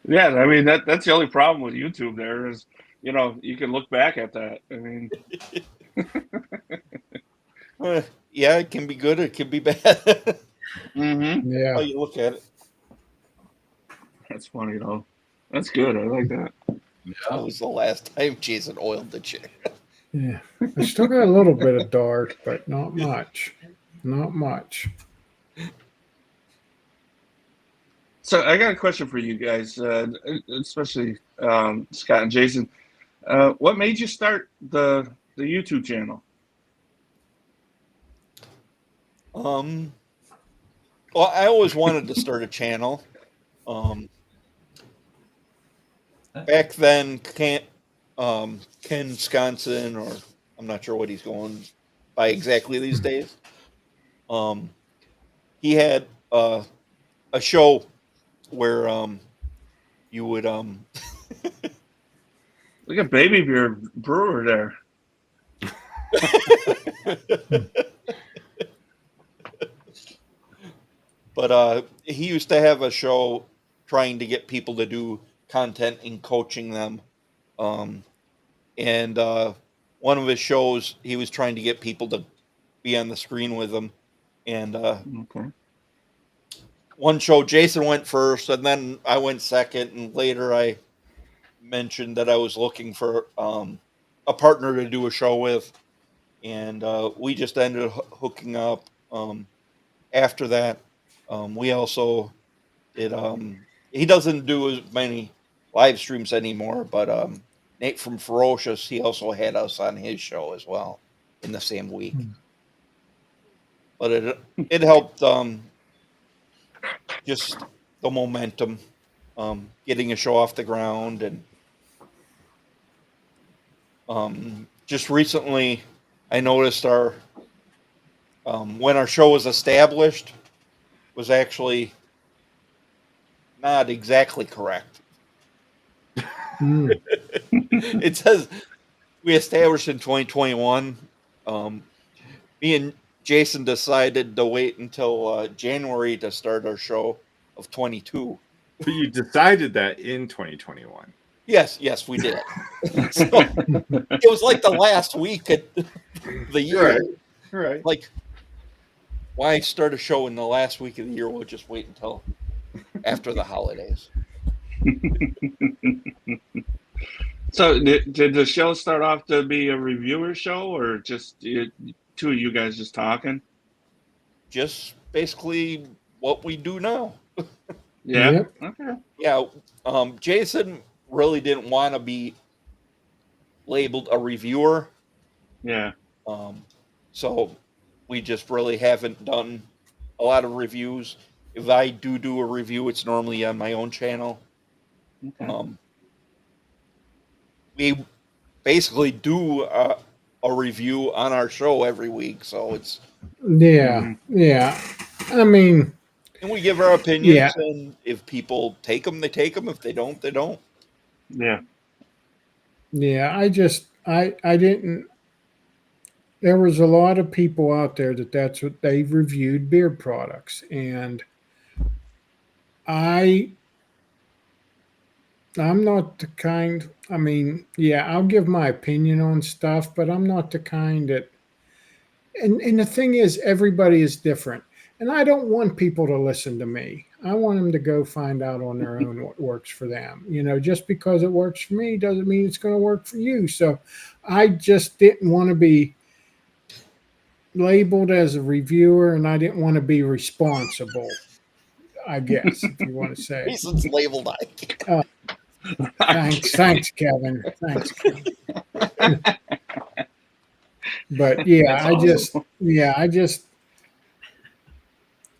Yeah, I mean that's the only problem with YouTube. There is, you can look back at that. I mean, Yeah, it can be good. It can be bad. Yeah. How you look at it. That's funny though. That's good. I like that. That was the last time Jason oiled the chair. Yeah. I still got a little bit of dark, but not much. Not much. So I got a question for you guys, especially Scott and Jason. What made you start the YouTube channel? Well, I always wanted to start a channel. Back then, Ken Sconson, or I'm not sure what he's going by exactly these days. He had a show where you would Look at Baby Beer Brewer there. But he used to have a show trying to get people to do content and coaching them. And one of his shows, he was trying to get people to be on the screen with him. And Okay. one show, Jason went first, and then I went second. And later I mentioned that I was looking for a partner to do a show with. And we just ended up hooking up. After that, we also did. He doesn't do as many live streams anymore, but Nate from Ferocious, he also had us on his show as well in the same week. But it helped just the momentum, getting a show off the ground, and just recently I noticed our when our show was established was actually not exactly correct. It says we established in 2021. Me and Jason decided to wait until January to start our show of 22. But you decided that in 2021. Yes, we did. So, it was like the last week of the year. Right. Like, why start a show in the last week of the year? We'll just wait until after the holidays. So did the show start off to be a reviewer show, or just two of you guys just talking? Just basically what we do now. Yeah. Yep. Okay. Yeah. Jason really didn't want to be labeled a reviewer. Yeah. So we just really haven't done a lot of reviews. If I do a review, it's normally on my own channel. Okay. We basically do a review on our show every week, so it's Yeah. Yeah. I mean, and we give our opinions, Yeah. and if people take them, they take them. If they don't, they don't. Yeah. yeah, I didn't. There was a lot of people out there that's what they've reviewed beard products, and I'm not the kind. I mean, yeah, I'll give my opinion on stuff, but I'm not the kind that. And the thing is, everybody is different, and I don't want people to listen to me. I want them to go find out on their own what works for them. Just because it works for me doesn't mean it's going to work for you. So, I just didn't want to be labeled as a reviewer, and I didn't want to be responsible, I guess, if you want to say. Jason's labeled Thanks, Kevin. Thanks, Kevin. But yeah, That's I just,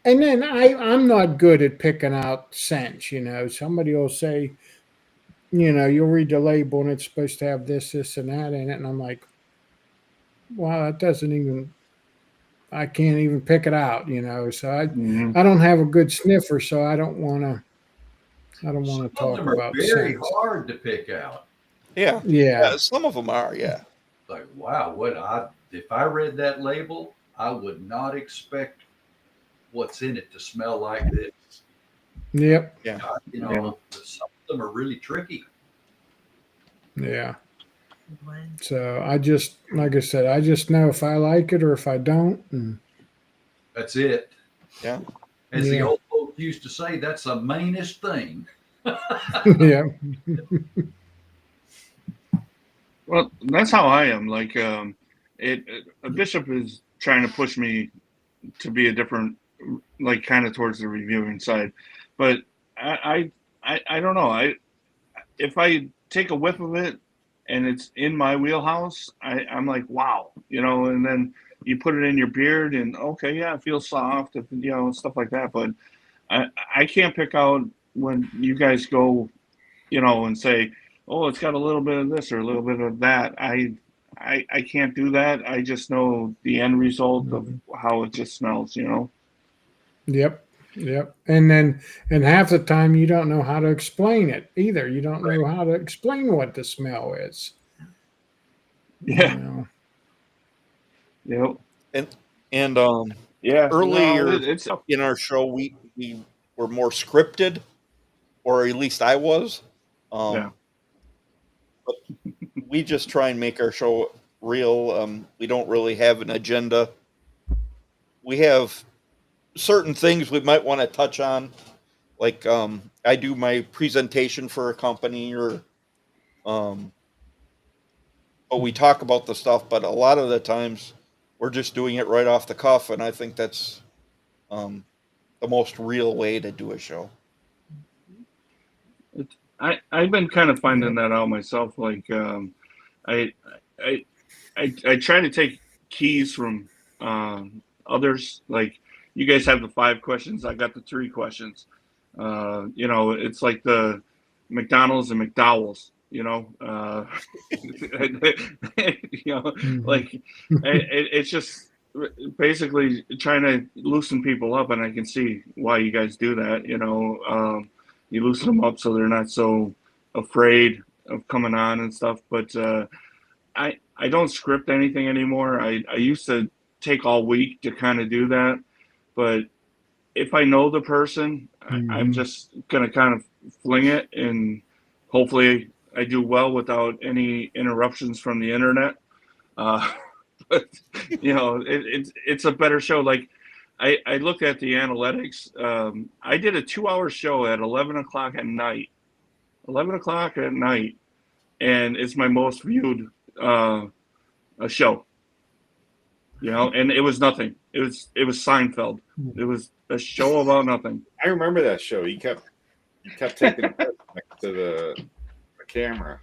and then I'm not good at picking out scents. Somebody will say, you'll read the label and it's supposed to have this, and that in it, and I'm like, wow, that doesn't even. I can't even pick it out, So I don't have a good sniffer, so I don't want to I don't want to Some of talk them are about very scents. hard to pick out. Yeah. Yeah. Some of them are. Yeah. Like, wow, if I read that label, I would not expect what's in it to smell like this. Yep. Yeah. You know, some of them are really tricky. Yeah. So I just, like I said, I just know if I like it or if I don't. And That's it. Yeah. As the Yeah. old folks used to say, that's the mainest thing. yeah. Well, that's how I am. Like, a bishop is trying to push me to be a different, like, kind of towards the reviewing side, but I don't know. If I take a whiff of it and it's in my wheelhouse, I'm like, wow, and then you put it in your beard and okay, yeah, it feels soft, stuff like that. But I can't pick out when you guys go, and say, oh, it's got a little bit of this or a little bit of that. I can't do that. I just know the end result of how it just smells, Yep. Yep. And half the time you don't know how to explain it either. You don't know how to explain what the smell is. Yeah. You know? Yep. And Yeah. earlier No, it's in our show, we were more scripted, or at least I was. Yeah. But we just try and make our show real. We don't really have an agenda. We have certain things we might want to touch on, like I do my presentation for a company, or but we talk about the stuff. But a lot of the times, we're just doing it right off the cuff, and I think that's the most real way to do a show. I've been kind of finding that out myself. Like, I I try to take keys from others. Like, you guys have the 5 questions, I got the 3 questions. It's like the McDonald's and McDowell's. Like it's just basically trying to loosen people up, and I can see why you guys do that. You loosen them up so they're not so afraid of coming on and stuff. But I don't script anything anymore. I used to take all week to kind of do that, but if I know the person, I'm just gonna kind of fling it, and hopefully I do well without any interruptions from the internet. But it's a better show. Like, I looked at the analytics. I did a 2-hour show at 11 o'clock at night. 11 o'clock at night, and it's my most viewed a show. And it was nothing. It was Seinfeld. It was a show about nothing. I remember that show. You kept taking a piss next to the camera.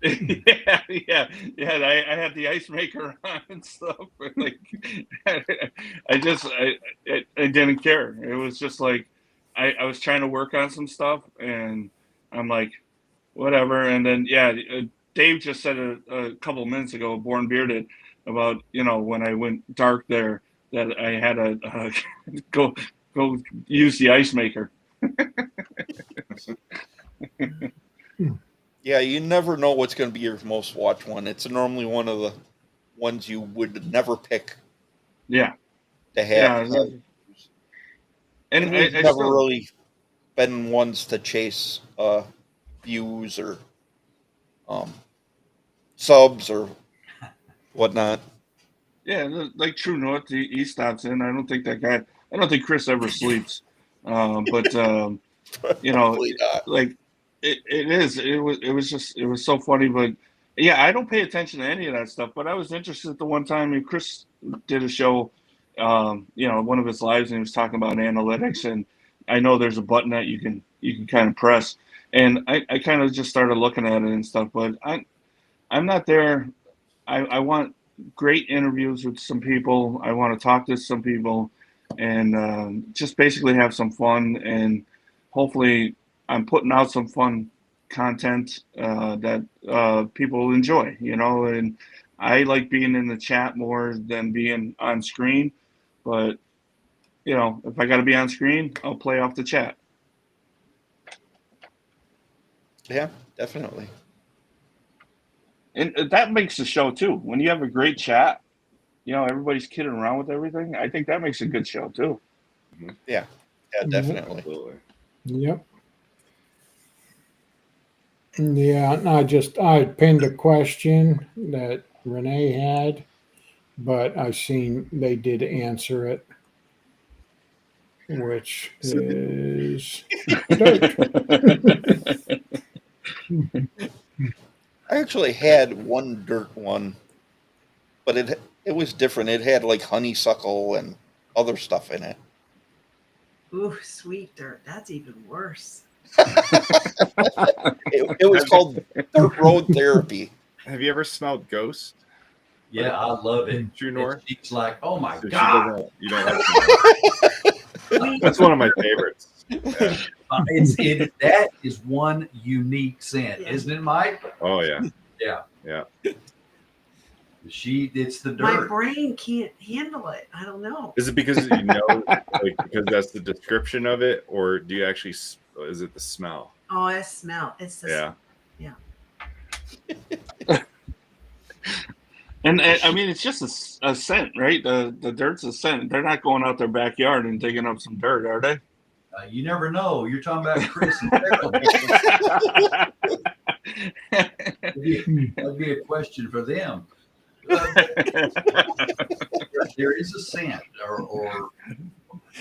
yeah. I had the ice maker on and stuff. Like, I didn't care. It was just like I was trying to work on some stuff, and I'm like, whatever. And then Dave just said a couple of minutes ago, Born Bearded, about when I went dark there, that I had to go use the ice maker. Yeah, you never know what's going to be your most watched one. It's normally one of the ones you would never pick. Yeah. To have. Yeah. And we've never really been ones to chase views or subs or whatnot. Yeah, like True North, he stops in. I don't think Chris ever sleeps. But like it was so funny. But yeah, I don't pay attention to any of that stuff. But I was interested the one time, and Chris did a show, one of his lives, and he was talking about analytics, and I know there's a button that you can kind of press, and I kind of just started looking at it and stuff. But I'm not there. I want great interviews with some people. I want to talk to some people, and just basically have some fun. And hopefully, I'm putting out some fun content that people will enjoy. And I like being in the chat more than being on screen. But if I got to be on screen, I'll play off the chat. Yeah, definitely. And that makes the show too. When you have a great chat, everybody's kidding around with everything. I think that makes a good show too. Yeah, definitely. Absolutely. Yep. Yeah, and I pinned a question that Renee had, but I seen they did answer it, which is dirt. I actually had one dirt one, but it was different. It had like honeysuckle and other stuff in it. Ooh, sweet dirt. That's even worse. It was called Dirt Road Therapy. Have you ever smelled Ghost? Yeah, I love it. True North? It's like, oh my So she God. doesn't. You don't like that. That's one of my favorites. Yeah. That is one unique scent, isn't it, Mike? Oh yeah. Yeah. Yeah. It's the dirt. My brain can't handle it. I don't know. Is it because because that's the description of it, or do you actually? Is it the smell? Oh, I smell. It's the Yeah. And I mean, it's just a scent, right? The dirt's a scent. They're not going out their backyard and digging up some dirt, are they? You never know. You're talking about Chris and That'd be a question for them. There is a scent, or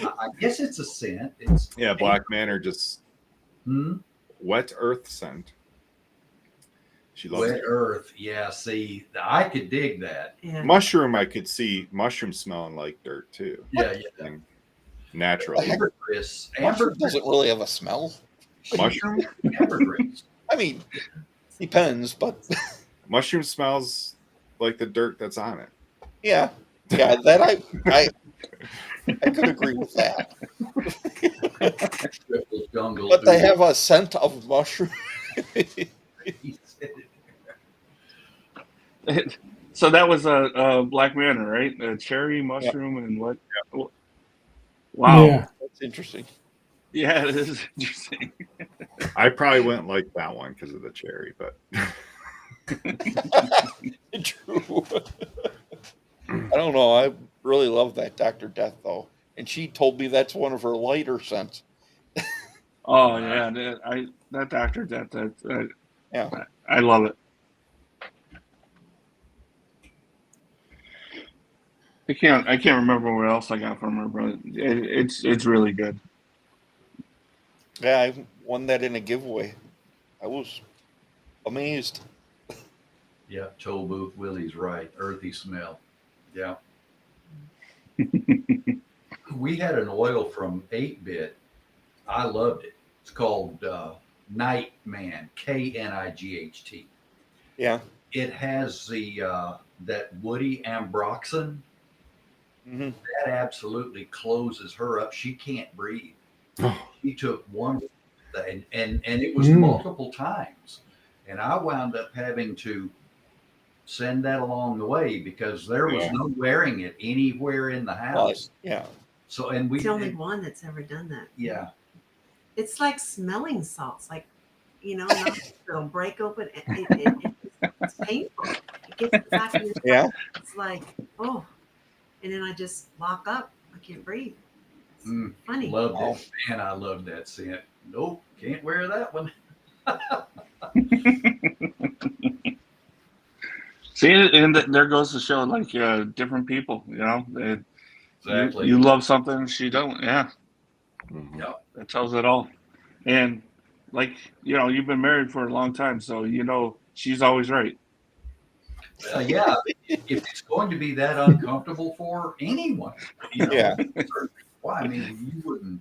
I guess it's a scent. It's Black men are just wet earth scent. She loves wet earth. Yeah, see, I could dig that. Yeah. Mushroom. I could see mushroom smelling like dirt too. Yeah. Naturally. Ambergris. Mushroom doesn't really have a smell. Mushroom? Ambergris. I mean, depends, but mushroom smells like the dirt that's on it. Yeah, that I could agree with that. But they have a scent of mushroom. So that was a Black Manor, right? A cherry, mushroom, and what? Wow, Yeah. That's interesting. Yeah, it is interesting. I probably wouldn't like that one because of the cherry, but True. I don't know. I really love that Dr. Death though, and she told me that's one of her lighter scents. Oh yeah, that Dr. Death, I love it. I can't remember what else I got from her, but it's really good. Yeah, I won that in a giveaway. I was amazed. Yeah, Toll Booth Willie's right. Earthy smell. Yeah. We had an oil from 8-Bit. I loved it. It's called Nightman, Knight. Yeah. It has that woody ambroxan. Mm-hmm. That absolutely closes her up. She can't breathe. She took one and it was multiple times. And I wound up having to send that along the way because there was no wearing it anywhere in the house. Yeah. So and it's the only one that's ever done that. Yeah. It's like smelling salts, like it'll break open. It's painful. It gets back in your Yeah. It's like, oh, and then I just lock up. I can't breathe. It's funny. Loved it. Man, I love that scent. Nope, can't wear that one. See, and there goes to show, like, different people, Exactly. You love something, she don't, yeah. Yeah. That tells it all. And, like, you've been married for a long time, so she's always right. Yeah, if it's going to be that uncomfortable for anyone, why? I mean,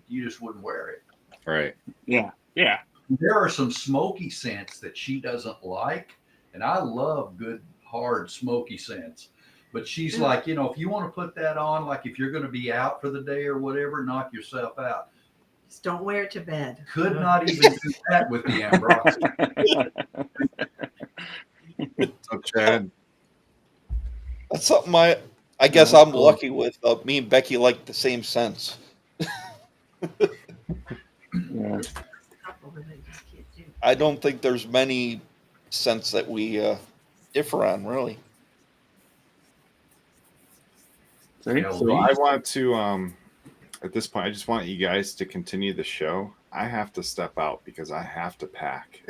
you just wouldn't wear it. Right. Yeah. Yeah. There are some smoky scents that she doesn't like, and I love good, hard, smoky scents. But she's like, if you want to put that on, like if you're going to be out for the day or whatever, knock yourself out. Just don't wear it to bed. Could not even do that with the ambroxan. So Chad, That's something I guess I'm lucky with. Me and Becky like the same scents. Yeah. I don't think there's many scents that we differ on, really. So I want to at this point I just want you guys to continue the show. I have to step out because I have to pack.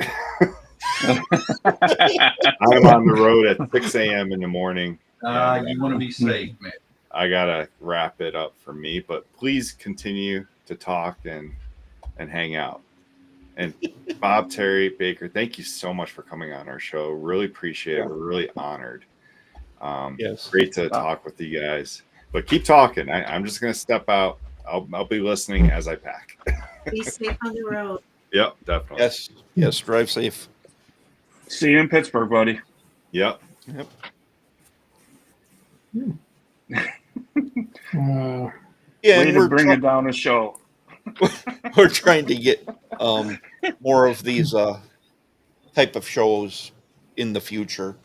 I'm on the road at 6 a.m. in the morning. You want to be safe, man. I gotta wrap it up for me, but please continue to talk and hang out. And Bob, Terry, Baker, thank you so much for coming on our show. Really appreciate it. We're really honored. Yes, great to talk with you guys. But keep talking. I'm just gonna step out. I'll be listening as I pack. Be safe on the road. Yep, definitely. Yes, drive safe. See you in Pittsburgh, buddy. Yep. Uh, Yeah, Way and to we're bring it down a show. we're trying to get more of these type of shows in the future.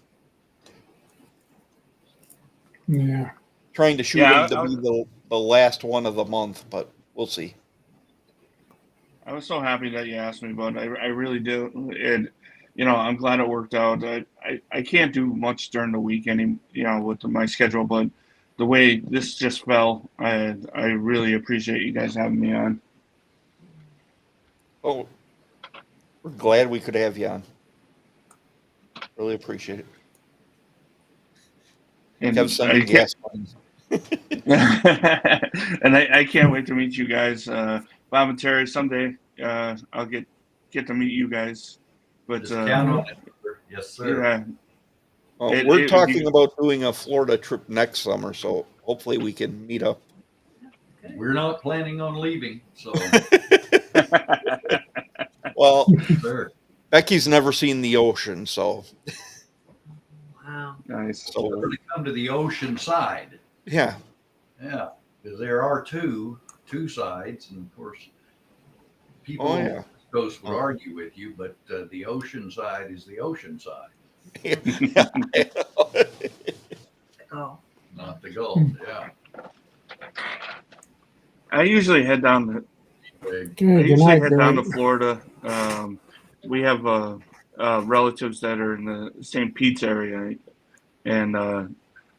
yeah. Trying to shoot Yeah, them to be the last one of the month, but we'll see. I was so happy that you asked me, bud. I really do. And, you know, I'm glad it worked out. I can't do much during the week with my schedule, but the way this just fell, I really appreciate you guys having me on. Oh, we're glad we could have you on. Really appreciate it. And Kev sending yes buttons. And I can't wait to meet you guys, Bob and Terry. Someday I'll get to meet you guys. But Just count on it. Yes, sir. Yeah. Well, we're talking about doing a Florida trip next summer, so hopefully we can meet up. We're not planning on leaving, so. Well, Sure. Becky's never seen the ocean, so. Wow. Nice. So we're going to come to the ocean side. Yeah. Yeah, because there are two sides, and of course, people on the coast would argue with you, but the ocean side is the ocean side. Oh. Not the Gulf. Yeah. I usually head down to. Down to Florida. We have relatives that are in the St. Pete's area, and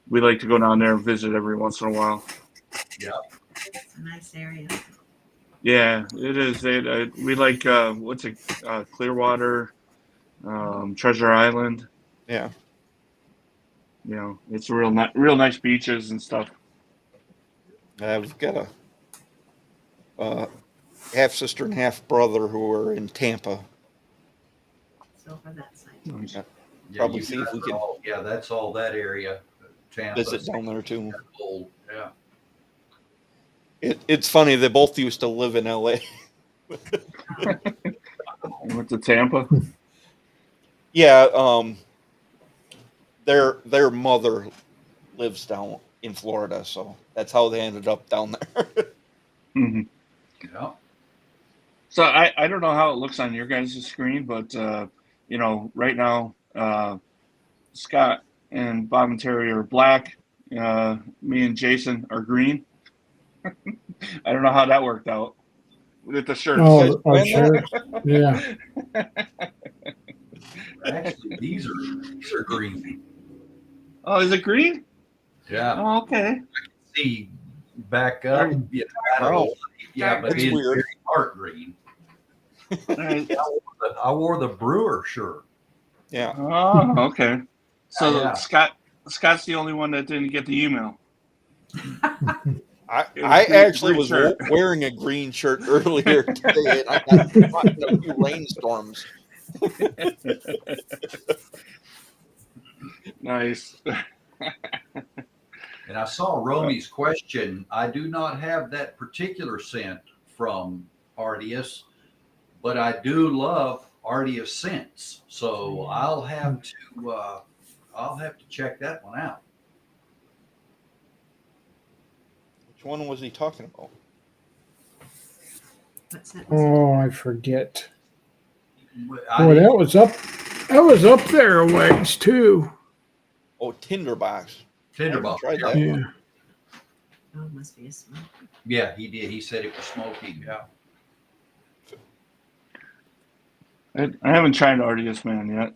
we like to go down there and visit every once in a while. Yeah, it's a nice area. Yeah, it is. We like Clearwater, Treasure Island. Yeah. You know, it's real nice beaches and stuff. I've got a half sister and half brother who are in Tampa. So for that side. Yeah, probably see if we can. That's all that area. Tampa, visit down there too. Old, yeah. It's funny. They both used to live in LA. Went to Tampa. Yeah. Their mother lives down in Florida, so that's how they ended up down there. Mm-hmm. Yeah. So I don't know how it looks on your guys' screen, but right now Scott and Bob and Terry are black. Me and Jason are green. I don't know how that worked out with the shirts. Oh, our shirts. Yeah. Actually, these are green. Oh, is it green? Yeah. Oh, okay. I can see back up. Yeah, but it's very dark green. I wore the Brewer shirt. Yeah. Oh, okay. So Yeah. Scott's the only one that didn't get the email. I actually was wearing a green shirt earlier today, and I got caught in a few rainstorms. Nice. And I saw Romy's question. I do not have that particular scent from Artius, but I do love Artius scents. So I'll have to check that one out. Which one was he talking about? Oh, I forget. I Boy, that was up there a ways too. Oh, Tinderbox. Tinderbox. Tried that. Yeah. Oh, it must be a smoke. Yeah, he did. He said it was smoky. Yeah. I haven't tried Artius Man yet.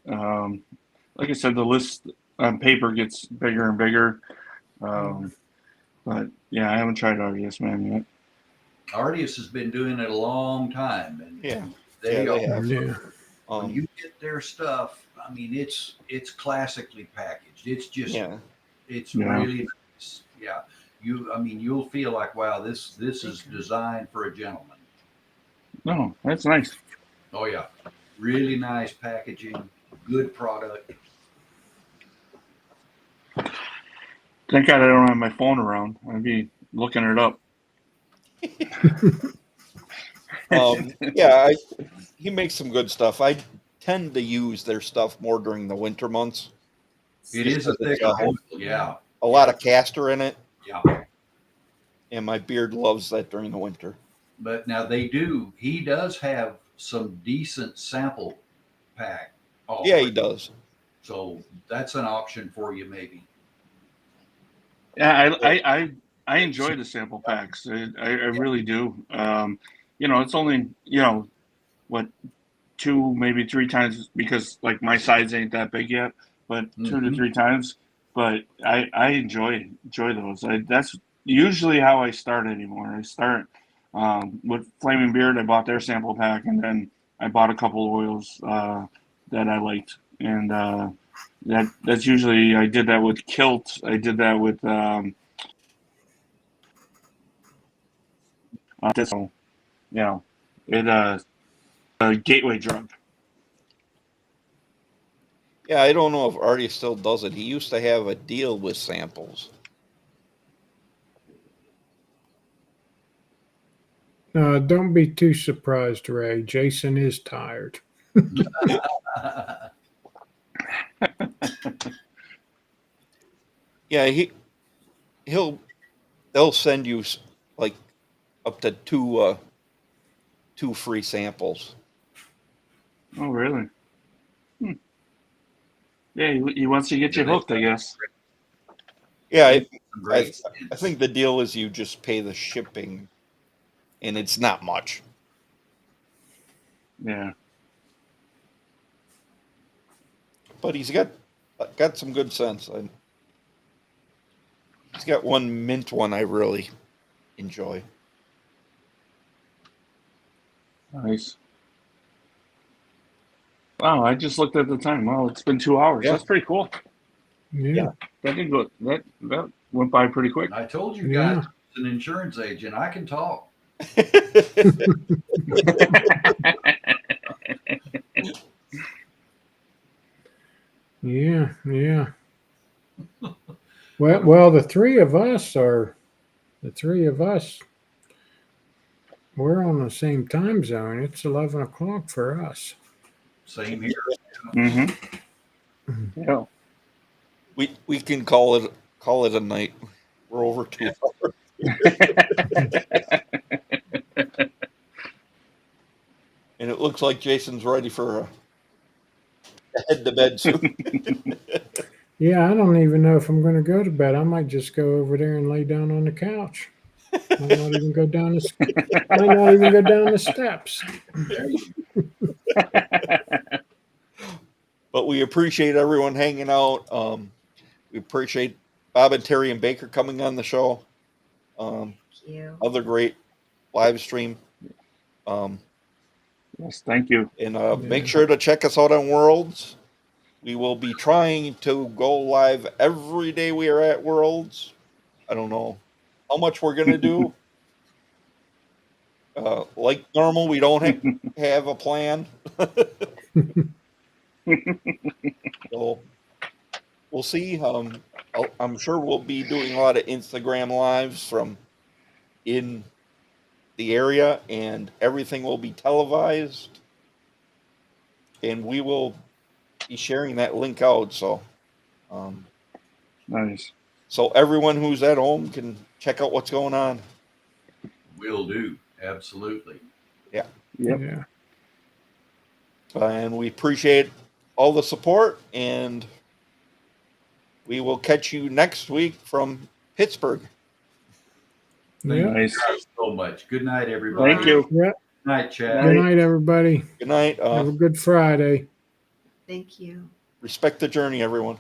Like I said, the list on paper gets bigger and bigger. But yeah, I haven't tried Artius Man yet. Artius has been doing it a long time, and Yeah. they Yeah, they are. have. Yeah. When you get their stuff, I mean, it's classically packaged. It's just, Yeah. it's Yeah. really nice. Yeah. I mean, you'll feel like, wow, this is designed for a gentleman. No, that's nice. Oh yeah, really nice packaging, good product. Thank God I don't have my phone around. I'd be looking it up. Yeah, he makes some good stuff. I tend to use their stuff more during the winter months. It is a thicker oil, yeah. A lot of castor in it. Yeah. And my beard loves that during the winter. But now he does have some decent sample pack. Yeah, he does. So that's an option for you, maybe. Yeah, I enjoy the sample packs. I really do. It's only, what, 2, maybe 3 times, because like my size ain't that big yet, but 2 to 3 times. But I enjoy those. That's usually how I start anymore. I start with Flaming Beard. I bought their sample pack, and then I bought a couple of oils that I liked, and that's usually, I did that with Kilt. I did that with this, a gateway drug. Yeah, I don't know if Artie still does it. He used to have a deal with samples. Don't be too surprised, Ray. Jason is tired. Yeah, they'll send you like up to two free samples. Oh, really? Yeah, he wants to get you hooked, I guess. Yeah, I think the deal is you just pay the shipping, and it's not much. Yeah. But he's got some good sense. He's got one mint one I really enjoy. Nice. Wow, I just looked at the time. Wow, it's been 2 hours. Yeah. That's pretty cool. Yeah. That did go. That went by pretty quick. I told you guys, as an insurance agent, I can talk. Yeah. Well, the three of us, we're on the same time zone. It's 11 o'clock for us. Same here. Mm-hmm. Yeah. We can call it a night. We're over 2 hours. And it looks like Jason's ready for a head to bed soon. Yeah, I don't even know if I'm going to go to bed. I might just go over there and lay down on the couch. Might not even go down the steps. But we appreciate everyone hanging out. We appreciate Bob and Terry and Baker coming on the show. Thank you. Other great live stream. Yes, thank you. And make sure to check us out on Worlds. We will be trying to go live every day we are at Worlds. I don't know how much we're going to do. Like normal, we don't have a plan. So we'll see. I'm sure we'll be doing a lot of Instagram lives from in the area, and everything will be televised. And we will be sharing that link out. So, nice. So everyone who's at home can check out what's going on. Will do. Absolutely. Yeah. Yep. Yeah. And we appreciate all the support, and we will catch you next week from Pittsburgh. Yeah. Nice. Thank you guys so much. Good night, everybody. Thank you. Yeah. Night, Chad. Good night, everybody. Good night. Have a good Friday. Thank you. Respect the journey, everyone.